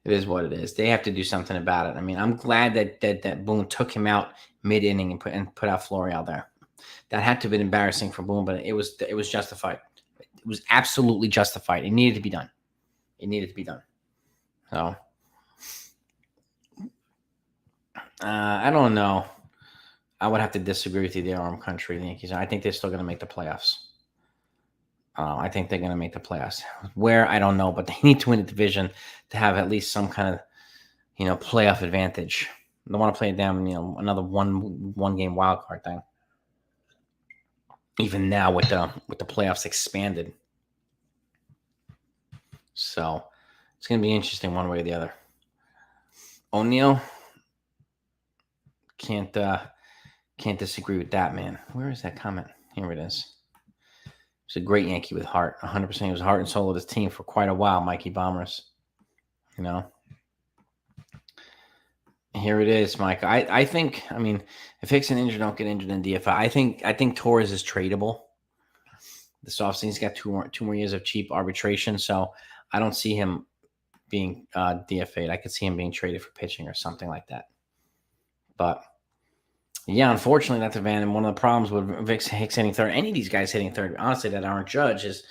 [SPEAKER 1] It is what it is. They have to do something about it. I mean, I'm glad that Boone took him out mid-inning and put out Florial there. That had to have been embarrassing for Boone, but it was justified. It was absolutely justified. It needed to be done. So, I don't know. I would have to disagree with you there, Arm Country, the Yankees. I think they're still going to make the playoffs. I think they're going to make the playoffs. Where, I don't know, but they need to win the division to have at least some kind of, playoff advantage. They want to play it down, another one game wild card thing. Even now with the playoffs expanded. So it's going to be interesting one way or the other. O'Neill, can't disagree with that, man. Where is that comment? Here it is. He's a great Yankee with heart. 100%. He was heart and soul of his team for quite a while, Mikey Bombers. Here it is, Mike. I think, if Hicks and injured don't get injured in DFA, I think Torres is tradable. This offseason, he's got two more years of cheap arbitration, so I don't see him being DFA'd. I could see him being traded for pitching or something like that. But yeah, unfortunately, that's a van. And one of the problems with Hicks hitting third, any of these guys hitting third, honestly, that aren't Judge, is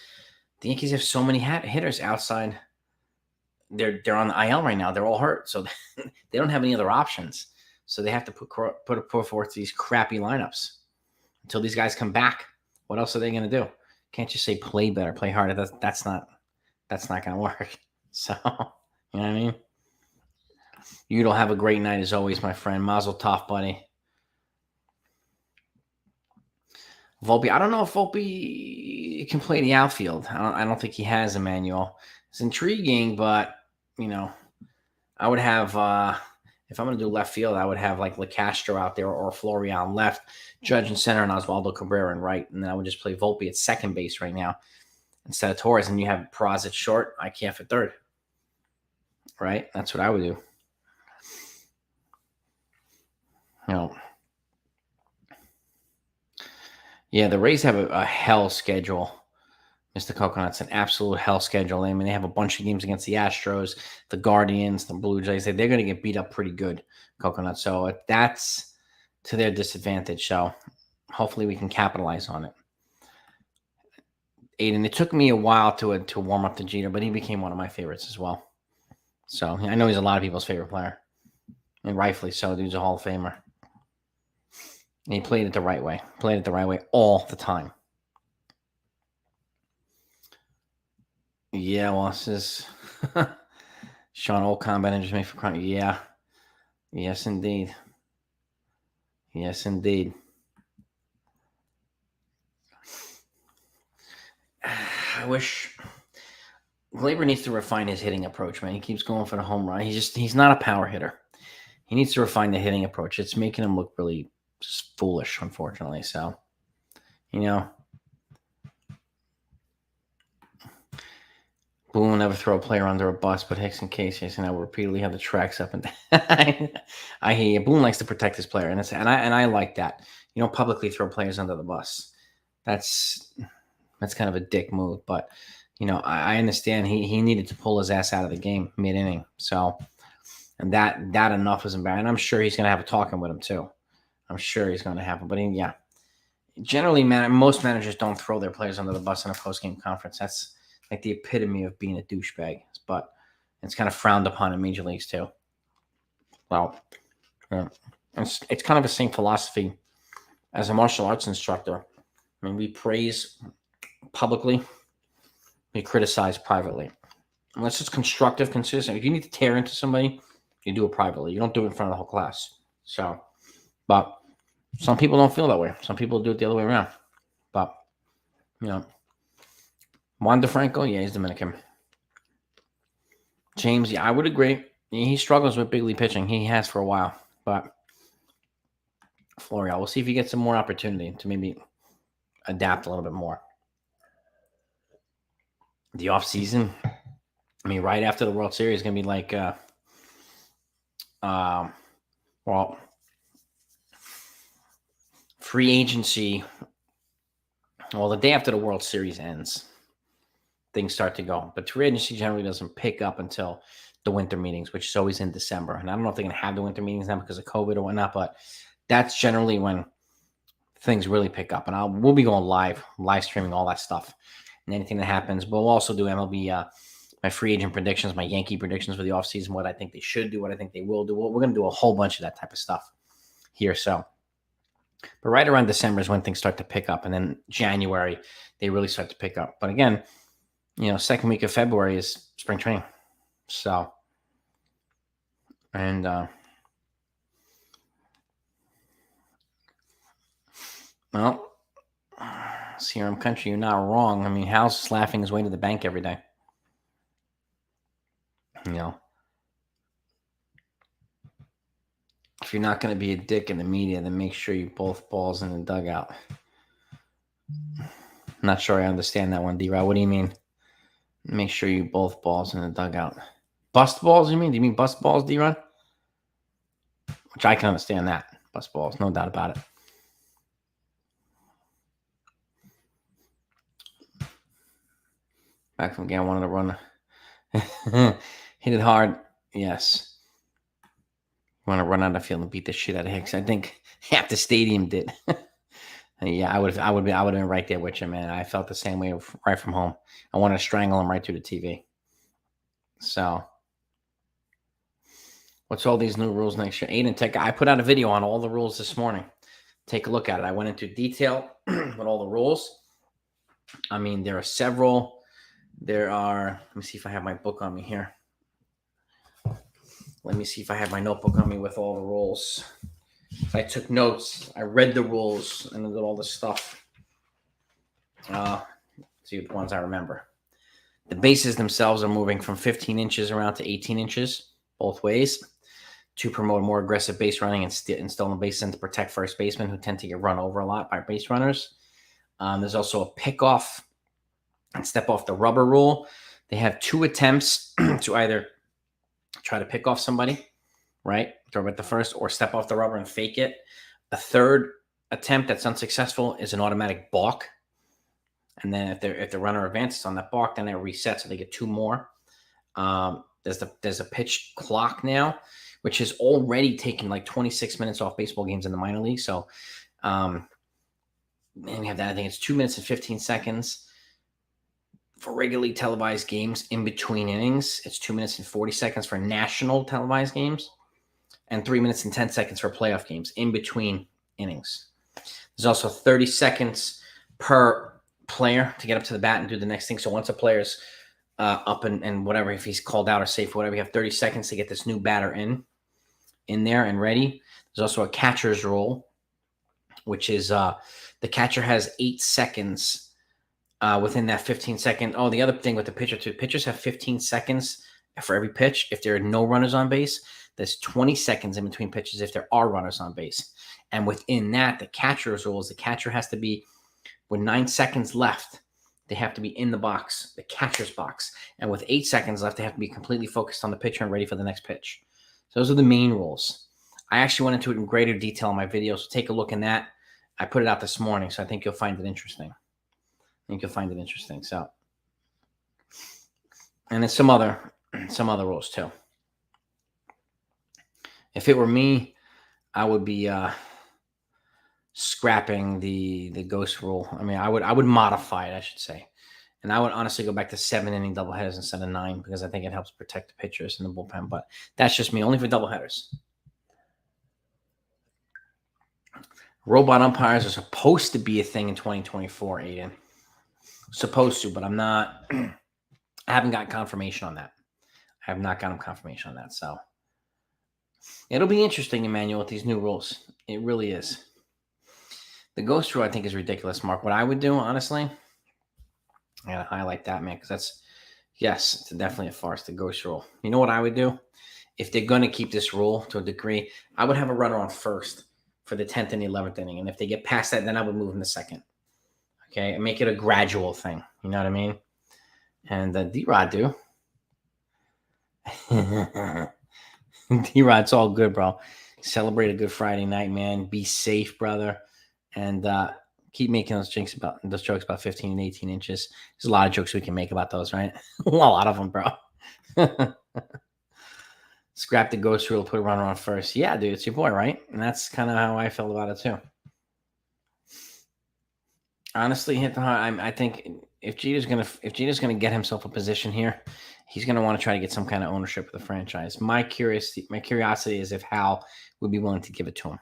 [SPEAKER 1] the Yankees have so many hitters outside. They're on the IL right now. They're all hurt, so they don't have any other options. So they have to put forth these crappy lineups until these guys come back. What else are they going to do? Can't you say play better, play harder? That's not going to work. So, you know what I mean? You'll have a great night as always, my friend. Mazel tov, buddy. Volpe, I don't know if Volpe can play the outfield. I don't think he has, Emmanuel. It's intriguing, but, I would have, if I'm going to do left field, I would have like LeCastro out there or Florial left, Judge in center, and Osvaldo Cabrera in right. And then I would just play Volpe at second base right now instead of Torres. And you have Praz at short, I can't for third. Right? That's what I would do. Yeah, the Rays have a hell schedule. Mr. Coconut's an absolute hell schedule. I mean, they have a bunch of games against the Astros, the Guardians, the Blue Jays. They're going to get beat up pretty good, Coconut. So that's to their disadvantage. So hopefully we can capitalize on it. Aiden, it took me a while to warm up to Jeter, but he became one of my favorites as well. So I know he's a lot of people's favorite player. And rightfully so. Dude's a Hall of Famer. And he played it the right way. Played it the right way all the time. Yeah, well, this is Sean Olcombe just made for crime. Yeah. Yes, indeed. Yes, indeed. I wish Glaber needs to refine his hitting approach, man. He keeps going for the home run. He's not a power hitter. He needs to refine the hitting approach. It's making him look really just foolish, unfortunately. So, you know, Boone will never throw a player under a bus, but Hicks and Casey and I will repeatedly have the tracks up and down. I hear you. Boone likes to protect his player, and I like that. You don't publicly throw players under the bus. That's kind of a dick move, but I understand he needed to pull his ass out of the game mid inning. So, and that enough was embarrassing. I'm sure he's going to have a talking with him too. I'm sure he's going to have him, but generally, most managers don't throw their players under the bus in a post game conference. That's like the epitome of being a douchebag, but it's kind of frowned upon in major leagues too. Well, it's kind of the same philosophy as a martial arts instructor. I mean, we praise publicly, we criticize privately. Unless it's constructive, consistent. If you need to tear into somebody, you do it privately. You don't do it in front of the whole class. So, but some people don't feel that way. Some people do it the other way around. But, Juan DeFranco, yeah, he's Dominican. James, yeah, I would agree. He struggles with big league pitching. He has for a while. But Florial, we'll see if he gets some more opportunity to maybe adapt a little bit more. The offseason, I mean, right after the World Series is going to be like, free agency. Well, the day after the World Series ends, things start to go. But free agency generally doesn't pick up until the winter meetings, which is always in December. And I don't know if they're going to have the winter meetings now because of COVID or whatnot, but that's generally when things really pick up. And we'll be going live streaming all that stuff and anything that happens. But we'll also do MLB, my free agent predictions, my Yankee predictions for the offseason, what I think they should do, what I think they will do. We're going to do a whole bunch of that type of stuff here. So, but right around December is when things start to pick up. And then January, they really start to pick up. But again, second week of February is spring training. So, and well, Serum Country, you're not wrong. I mean, Hal's laughing his way to the bank every day. If you're not going to be a dick in the media, then make sure you both balls in the dugout. I'm not sure I understand that one, D-Rod. What do you mean? Make sure you both balls in the dugout. Bust balls, you mean? Do you mean bust balls, D-Rod? Which I can understand that. Bust balls, no doubt about it. Back from again, I wanted to run. Hit it hard. Yes. Want to run out of the field and beat the shit out of Hicks. I think half the stadium did. Yeah, I would have been right there with you, man. I felt the same way right from home. I wanted to strangle him right through the TV. So, what's all these new rules next year? Aiden Tech, I put out a video on all the rules this morning. Take a look at it. I went into detail with all the rules. I mean, there are several. Let me see if I have my book on me here. Let me see if I have my notebook on me with all the rules. I took notes. I read the rules and did all this stuff. See the ones I remember. The bases themselves are moving from 15 inches around to 18 inches, both ways, to promote more aggressive base running and stolen bases and to protect first basemen who tend to get run over a lot by base runners. There's also a pick-off and step off the rubber rule. They have 2 attempts to either try to pick off somebody, right? Throw it the first, or step off the rubber and fake it. A third attempt that's unsuccessful is an automatic balk. And then if the runner advances on that balk, then it resets, so they get 2 more. There's a pitch clock now, which has already taken like 26 minutes off baseball games in the minor league. So, and we have that. I think it's 2 minutes and 15 seconds. For regularly televised games in between innings, it's 2 minutes and 40 seconds for national televised games, and 3 minutes and 10 seconds for playoff games in between innings. There's also 30 seconds per player to get up to the bat and do the next thing. So once a player's up and whatever, if he's called out or safe or whatever, you have 30 seconds to get this new batter in there and ready. There's also a catcher's rule, which is the catcher has 8 seconds within that 15-second. Oh, the other thing with the pitcher too, pitchers have 15 seconds for every pitch. If there are no runners on base, there's 20 seconds in between pitches if there are runners on base. And within that, the catcher's rule is the catcher has to be, with 9 seconds left, they have to be in the box, the catcher's box. And with 8 seconds left, they have to be completely focused on the pitcher and ready for the next pitch. So those are the main rules. I actually went into it in greater detail in my video, so take a look in that. I put it out this morning, so I think you'll find it interesting. So, and then some other rules too. If it were me, I would be scrapping the ghost rule. I mean, I would modify it, I should say. And I would honestly go back to 7-inning doubleheaders instead of 9 because I think it helps protect the pitchers in the bullpen. But that's just me, only for doubleheaders. Robot umpires are supposed to be a thing in 2024, Aiden. Supposed to, but I'm not. I haven't gotten confirmation on that. I have not gotten confirmation on that. So it'll be interesting, Emmanuel, with these new rules. It really is. The ghost rule, I think, is ridiculous, Mark. What I would do, honestly, I got to highlight that, man, because that's, yes, it's definitely a farce, the ghost rule. You know what I would do? If they're going to keep this rule to a degree, I would have a runner on first for the 10th and the 11th inning. And if they get past that, then I would move them to second. Okay? And make it a gradual thing. You know what I mean? And D-Rod, do. D-Rod, it's all good, bro. Celebrate a good Friday night, man. Be safe, brother. And keep making those jokes about 15 and 18 inches. There's a lot of jokes we can make about those, right? A lot of them, bro. Scrap the ghost rule, put a runner on first. Yeah, dude, it's your boy, right? And that's kind of how I felt about it too. Honestly, hit the heart. I think if Jeter's gonna get himself a position here, he's gonna want to try to get some kind of ownership of the franchise. My curiosity is if Hal would be willing to give it to him.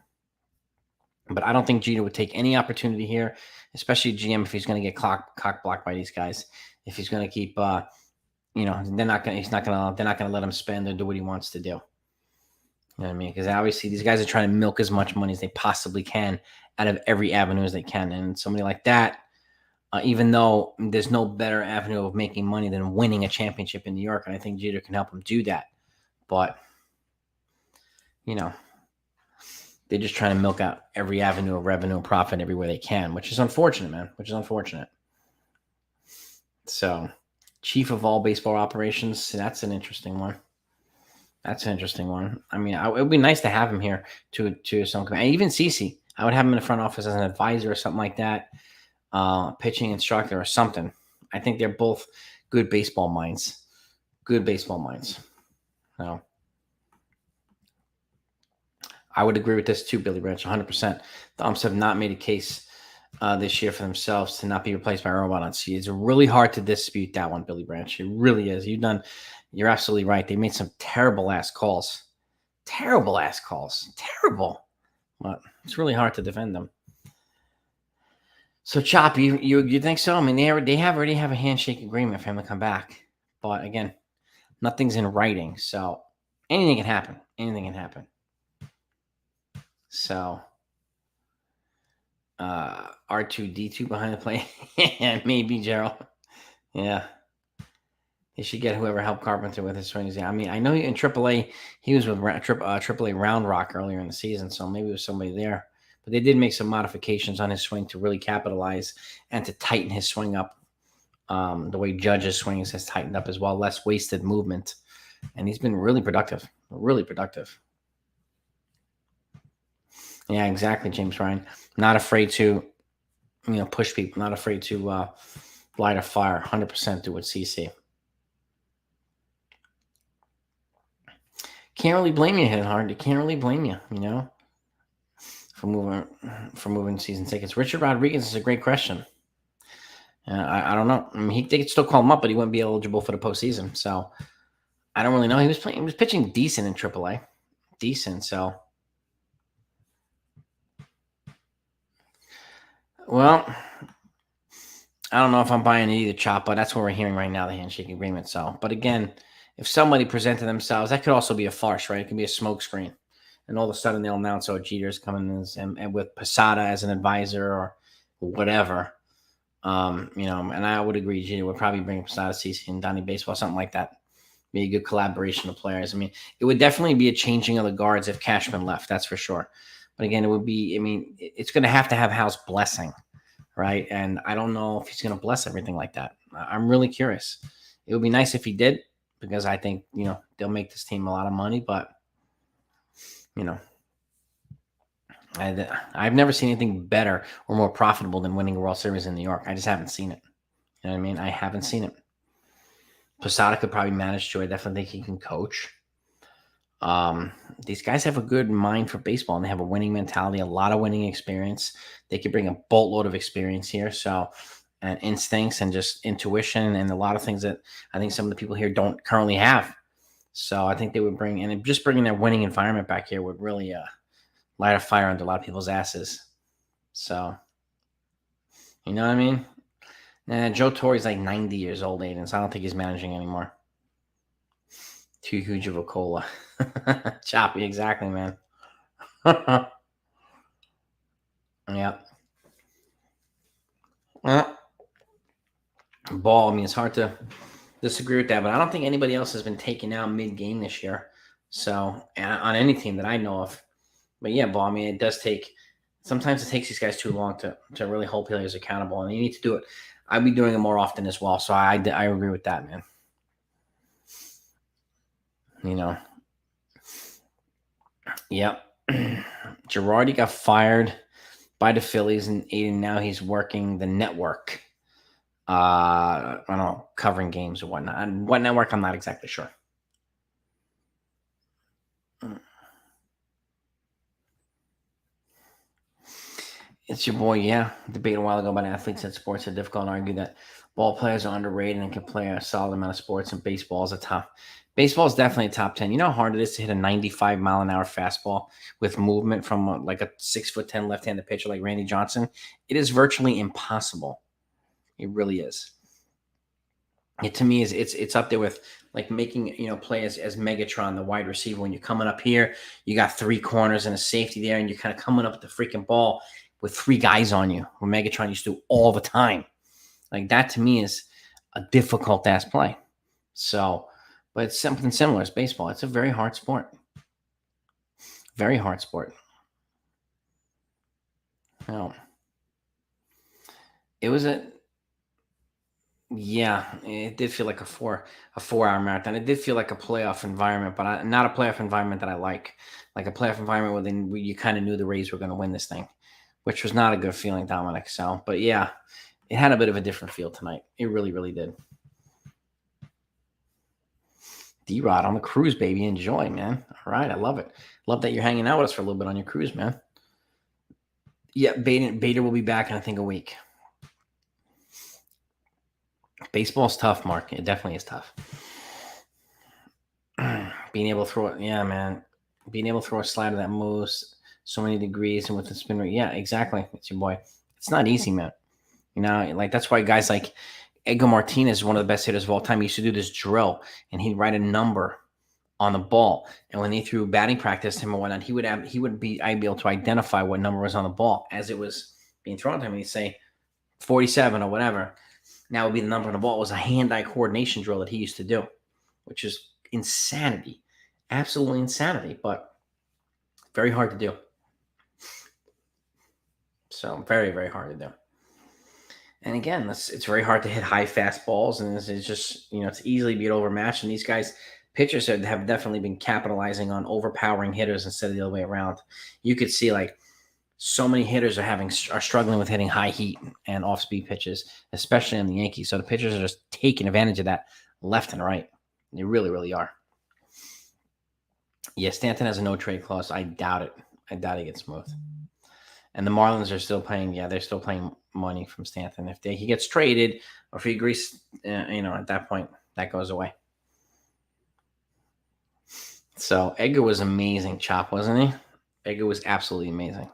[SPEAKER 1] But I don't think Jeter would take any opportunity here, especially GM if he's going to get cock blocked by these guys. If he's going to keep, they're not going to let him spend or do what he wants to do. You know what I mean? Because obviously these guys are trying to milk as much money as they possibly can out of every avenue as they can. And somebody like that, even though there's no better avenue of making money than winning a championship in New York, and I think Jeter can help him do that. But, they're just trying to milk out every avenue of revenue and profit everywhere they can, which is unfortunate, man, So, chief of all baseball operations, that's an interesting one. I mean, it would be nice to have him here to some command. Even CeCe, I would have him in the front office as an advisor or something like that, pitching instructor or something. I think they're both good baseball minds. So, I would agree with this too, Billy Branch, 100%. The umps have not made a case this year for themselves to not be replaced by a robot on C. It's really hard to dispute that one, Billy Branch. It really is. You're absolutely right. They made some terrible-ass calls. Terrible. But it's really hard to defend them. So, Chop, you think so? I mean, they already have a handshake agreement for him to come back. But, again, nothing's in writing. So, anything can happen. So, R2-D2 behind the plate. Yeah, maybe, Gerald. Yeah. They should get whoever helped Carpenter with his swings. I mean, I know in AAA, he was with AAA Round Rock earlier in the season, so maybe it was somebody there. But they did make some modifications on his swing to really capitalize and to tighten his swing up. The way Judge's swings has tightened up as well. Less wasted movement. And he's been really productive. Yeah, exactly, James Ryan. Not afraid to, push people. Not afraid to light a fire. 100% do what CC. Can't really blame you, Hit Hard. You can't really blame you, for moving season tickets. Richard Rodriguez is a great question. I don't know. I mean, they could still call him up, but he wouldn't be eligible for the postseason. So I don't really know. He was pitching decent in AAA. So. Well, I don't know if I'm buying it either, Chop, but that's what we're hearing right now, the handshake agreement. So, but again, if somebody presented themselves, that could also be a farce, right? It could be a smokescreen. And all of a sudden they'll announce, oh, Jeter's coming and with Posada as an advisor or whatever. And I would agree, Jeter would probably bring Posada, CC, and Donnie Baseball, something like that. Be a good collaboration of players. I mean, it would definitely be a changing of the guards if Cashman left, that's for sure. But again, it would be, I mean, it's going to have Hal's blessing, right? And I don't know if he's going to bless everything like that. I'm really curious. It would be nice if he did, because I think, they'll make this team a lot of money, but, you know, I've never seen anything better or more profitable than winning a World Series in New York. I just haven't seen it. You know what I mean? I haven't seen it. Posada could probably manage to. I definitely think he can coach. These guys have a good mind for baseball, and they have a winning mentality, a lot of winning experience. They could bring a boatload of experience here. So, and instincts and just intuition and a lot of things that I think some of the people here don't currently have. So I think they would bring, and just bringing their winning environment back here would really light a fire under a lot of people's asses. So, you know what I mean? And Joe Torre's like 90 years old, Aiden, so I don't think he's managing anymore. Too huge of a cola. Choppy, exactly, man. Yeah. Ball, I mean, it's hard to disagree with that, but I don't think anybody else has been taken out mid-game this year. So, on any team that I know of. But yeah, Ball, I mean, it does take, sometimes it takes these guys too long to really hold players accountable, and you need to do it. I'd be doing it more often as well. So I agree with that, man. Yep. Girardi got fired by the Phillies, and Aiden now he's working the network. I don't know, covering games or whatnot. And what network, I'm not exactly sure. It's your boy, yeah. Debate a while ago about athletes that sports are difficult, and argue that ball players are underrated and can play a solid amount of sports, and baseball is a top. Baseball is definitely a top 10. You know how hard it is to hit a 95-mile-an-hour fastball with movement from like a 6'10" left-handed pitcher like Randy Johnson? It is virtually impossible. It really is. It to me is it's up there with like making play as Megatron, the wide receiver. When you're coming up here, you got three corners and a safety there, and you're kind of coming up with the freaking ball with three guys on you. What Megatron used to do all the time. Like that to me is a difficult ass play. So, but it's something similar as baseball. It's a very hard sport. Very hard sport. No, it was a yeah. It did feel like a 4 hour marathon. It did feel like a playoff environment, but not a playoff environment that I like. Like a playoff environment where you kind of knew the Rays were going to win this thing, which was not a good feeling, Dominic. So, but yeah, it had a bit of a different feel tonight. It really, really did. D-Rod on the cruise, baby. Enjoy, man. All right. I love it. Love that you're hanging out with us for a little bit on your cruise, man. Yeah, Bader will be back in, I think, a week. Baseball's tough, Mark. It definitely is tough. Being able to throw it, yeah, man. Being able to throw a slider that moves so many degrees and with the spin rate. Yeah, exactly. It's your boy. It's not easy, man. Like that's why guys like Edgar Martinez is one of the best hitters of all time. He used to do this drill, and he'd write a number on the ball. And when they threw batting practice to him or whatnot, I'd be able to identify what number was on the ball as it was being thrown to him. And he'd say 47 or whatever. Now would be the number on the ball. It was a hand-eye coordination drill that he used to do, which is insanity. Absolutely insanity, but very hard to do. So very, very hard to do. And again, it's very hard to hit high fastballs, and it's just it's easily beat overmatched. And these guys, pitchers have definitely been capitalizing on overpowering hitters instead of the other way around. You could see like so many hitters are struggling with hitting high heat and off speed pitches, especially on the Yankees. So the pitchers are just taking advantage of that left and right. They really, really are. Yeah, Stanton has a no trade clause. I doubt it. I doubt he gets moved. And the Marlins are still paying. Yeah, they're still paying money from Stanton. If he gets traded, or if he agrees, at that point that goes away. So Edgar was amazing, Chop, wasn't he? Edgar was absolutely amazing.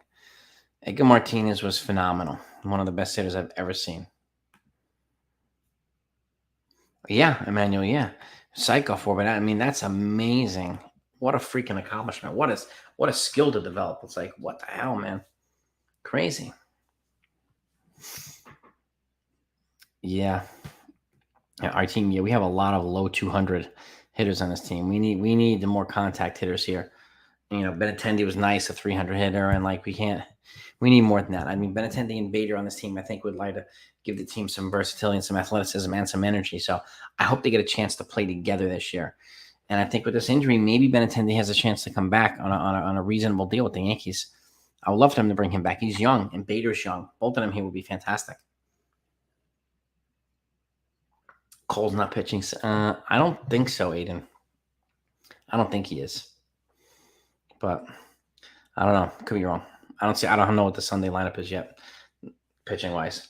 [SPEAKER 1] Edgar Martinez was phenomenal. One of the best hitters I've ever seen. Yeah, Emmanuel, yeah. Psycho for, but I mean, that's amazing. What a freaking accomplishment. What a skill to develop. It's like, what the hell, man? Crazy. Yeah. Yeah, our team, yeah, we have a lot of low 200 hitters on this team. We need the more contact hitters here. Benintendi was nice, a 300 hitter, and like we need more than that. I mean, Benintendi and Bader on this team, I think, would like to give the team some versatility and some athleticism and some energy. So I hope they get a chance to play together this year. And I think with this injury, maybe Benintendi has a chance to come back on a reasonable deal with the Yankees. I would love for them to bring him back. He's young, and Bader's young. Both of them here would be fantastic. Cole's not pitching. I don't think so, Aiden. I don't think he is. But I don't know. Could be wrong. I don't know what the Sunday lineup is yet, pitching wise.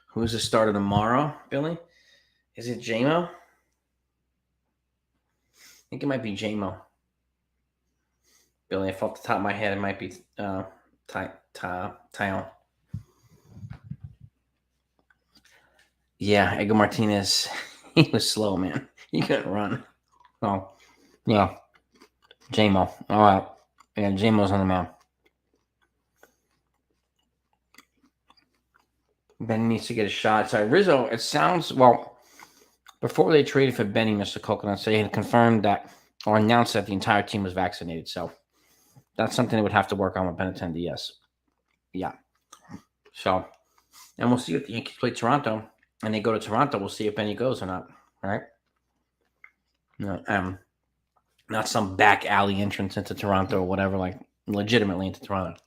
[SPEAKER 1] Who's the starter tomorrow, Billy? Is it JMO? I think it might be JMO. Billy, if off the top of my head, it might be Tyone. Yeah, Edgar Martinez. He was slow, man. He couldn't run. Oh, yeah. JMO. All right. Yeah, JMO's on the mound. Benny needs to get a shot. Sorry, Rizzo, it sounds, well, before they traded for Benny, Mr. Coconut, they had confirmed that or announced that the entire team was vaccinated. So that's something they would have to work on with Benintendi, yes. Yeah. So, and we'll see if the Yankees play Toronto and they go to Toronto. We'll see if Benny goes or not. All right. No, not some back alley entrance into Toronto or whatever, like legitimately into Toronto.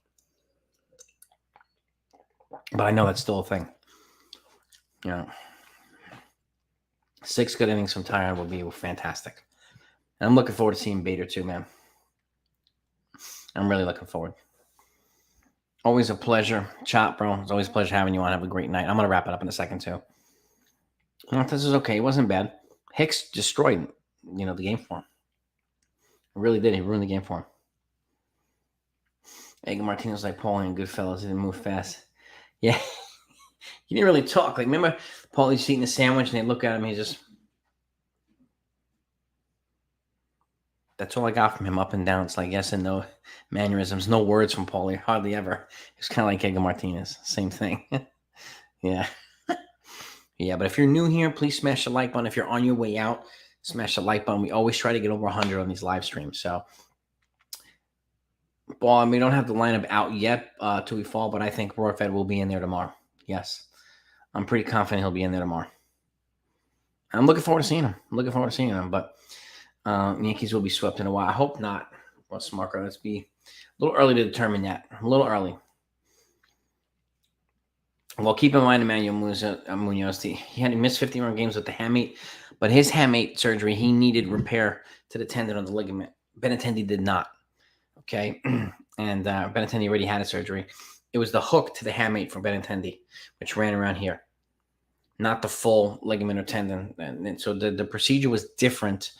[SPEAKER 1] But I know that's still a thing. 6 good innings from Tyron would be fantastic. And I'm looking forward to seeing Bader too, man. I'm really looking forward. Always a pleasure. Chop, bro. It's always a pleasure having you on. Have a great night. I'm going to wrap it up in a second too. This is okay. It wasn't bad. Hicks destroyed, the game for him. It really did. He ruined the game for him. Edgar Martinez like Paulie and Goodfellas. He didn't move fast. Yeah. He didn't really talk. Like, remember Paulie's eating the sandwich and they look at him. He just... That's all I got from him, up and down. It's like yes and no mannerisms. No words from Paulie. Hardly ever. It's kind of like Edgar Martinez. Same thing. Yeah. Yeah, but if you're new here, please smash the like button. If you're on your way out, smash the like button. We always try to get over 100 on these live streams. So, well, we don't have the lineup out yet till we fall, but I think Roarfed will be in there tomorrow. Yes. I'm pretty confident he'll be in there tomorrow. I'm looking forward to seeing him. But Yankees will be swept in a while. I hope not. What's Marco? Let's be a little early to determine that. A little early. Well, keep in mind, Emmanuel Munoz, he had missed 51 games with the hamate, but his hamate surgery, he needed repair to the tendon of the ligament. Benintendi did not. Okay, and Benintendi already had a surgery. It was the hook to the hamate for Benintendi, which ran around here, not the full ligament or tendon. And so the procedure was different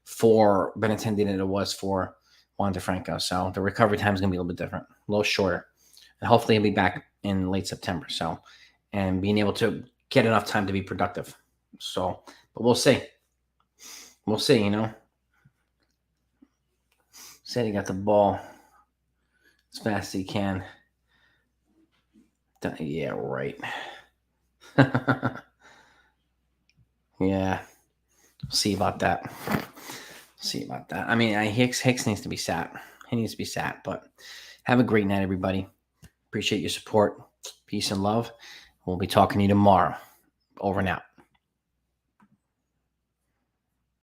[SPEAKER 1] for Benintendi than it was for Juan DeFranco. So the recovery time is going to be a little bit different, a little shorter. And hopefully he'll be back in late September. So, and being able to get enough time to be productive. So, but we'll see. We'll see, Said he got the ball as fast as he can. Yeah, right. Yeah. See about that. I mean, Hicks needs to be sat. He needs to be sat. But have a great night, everybody. Appreciate your support. Peace and love. We'll be talking to you tomorrow. Over and out.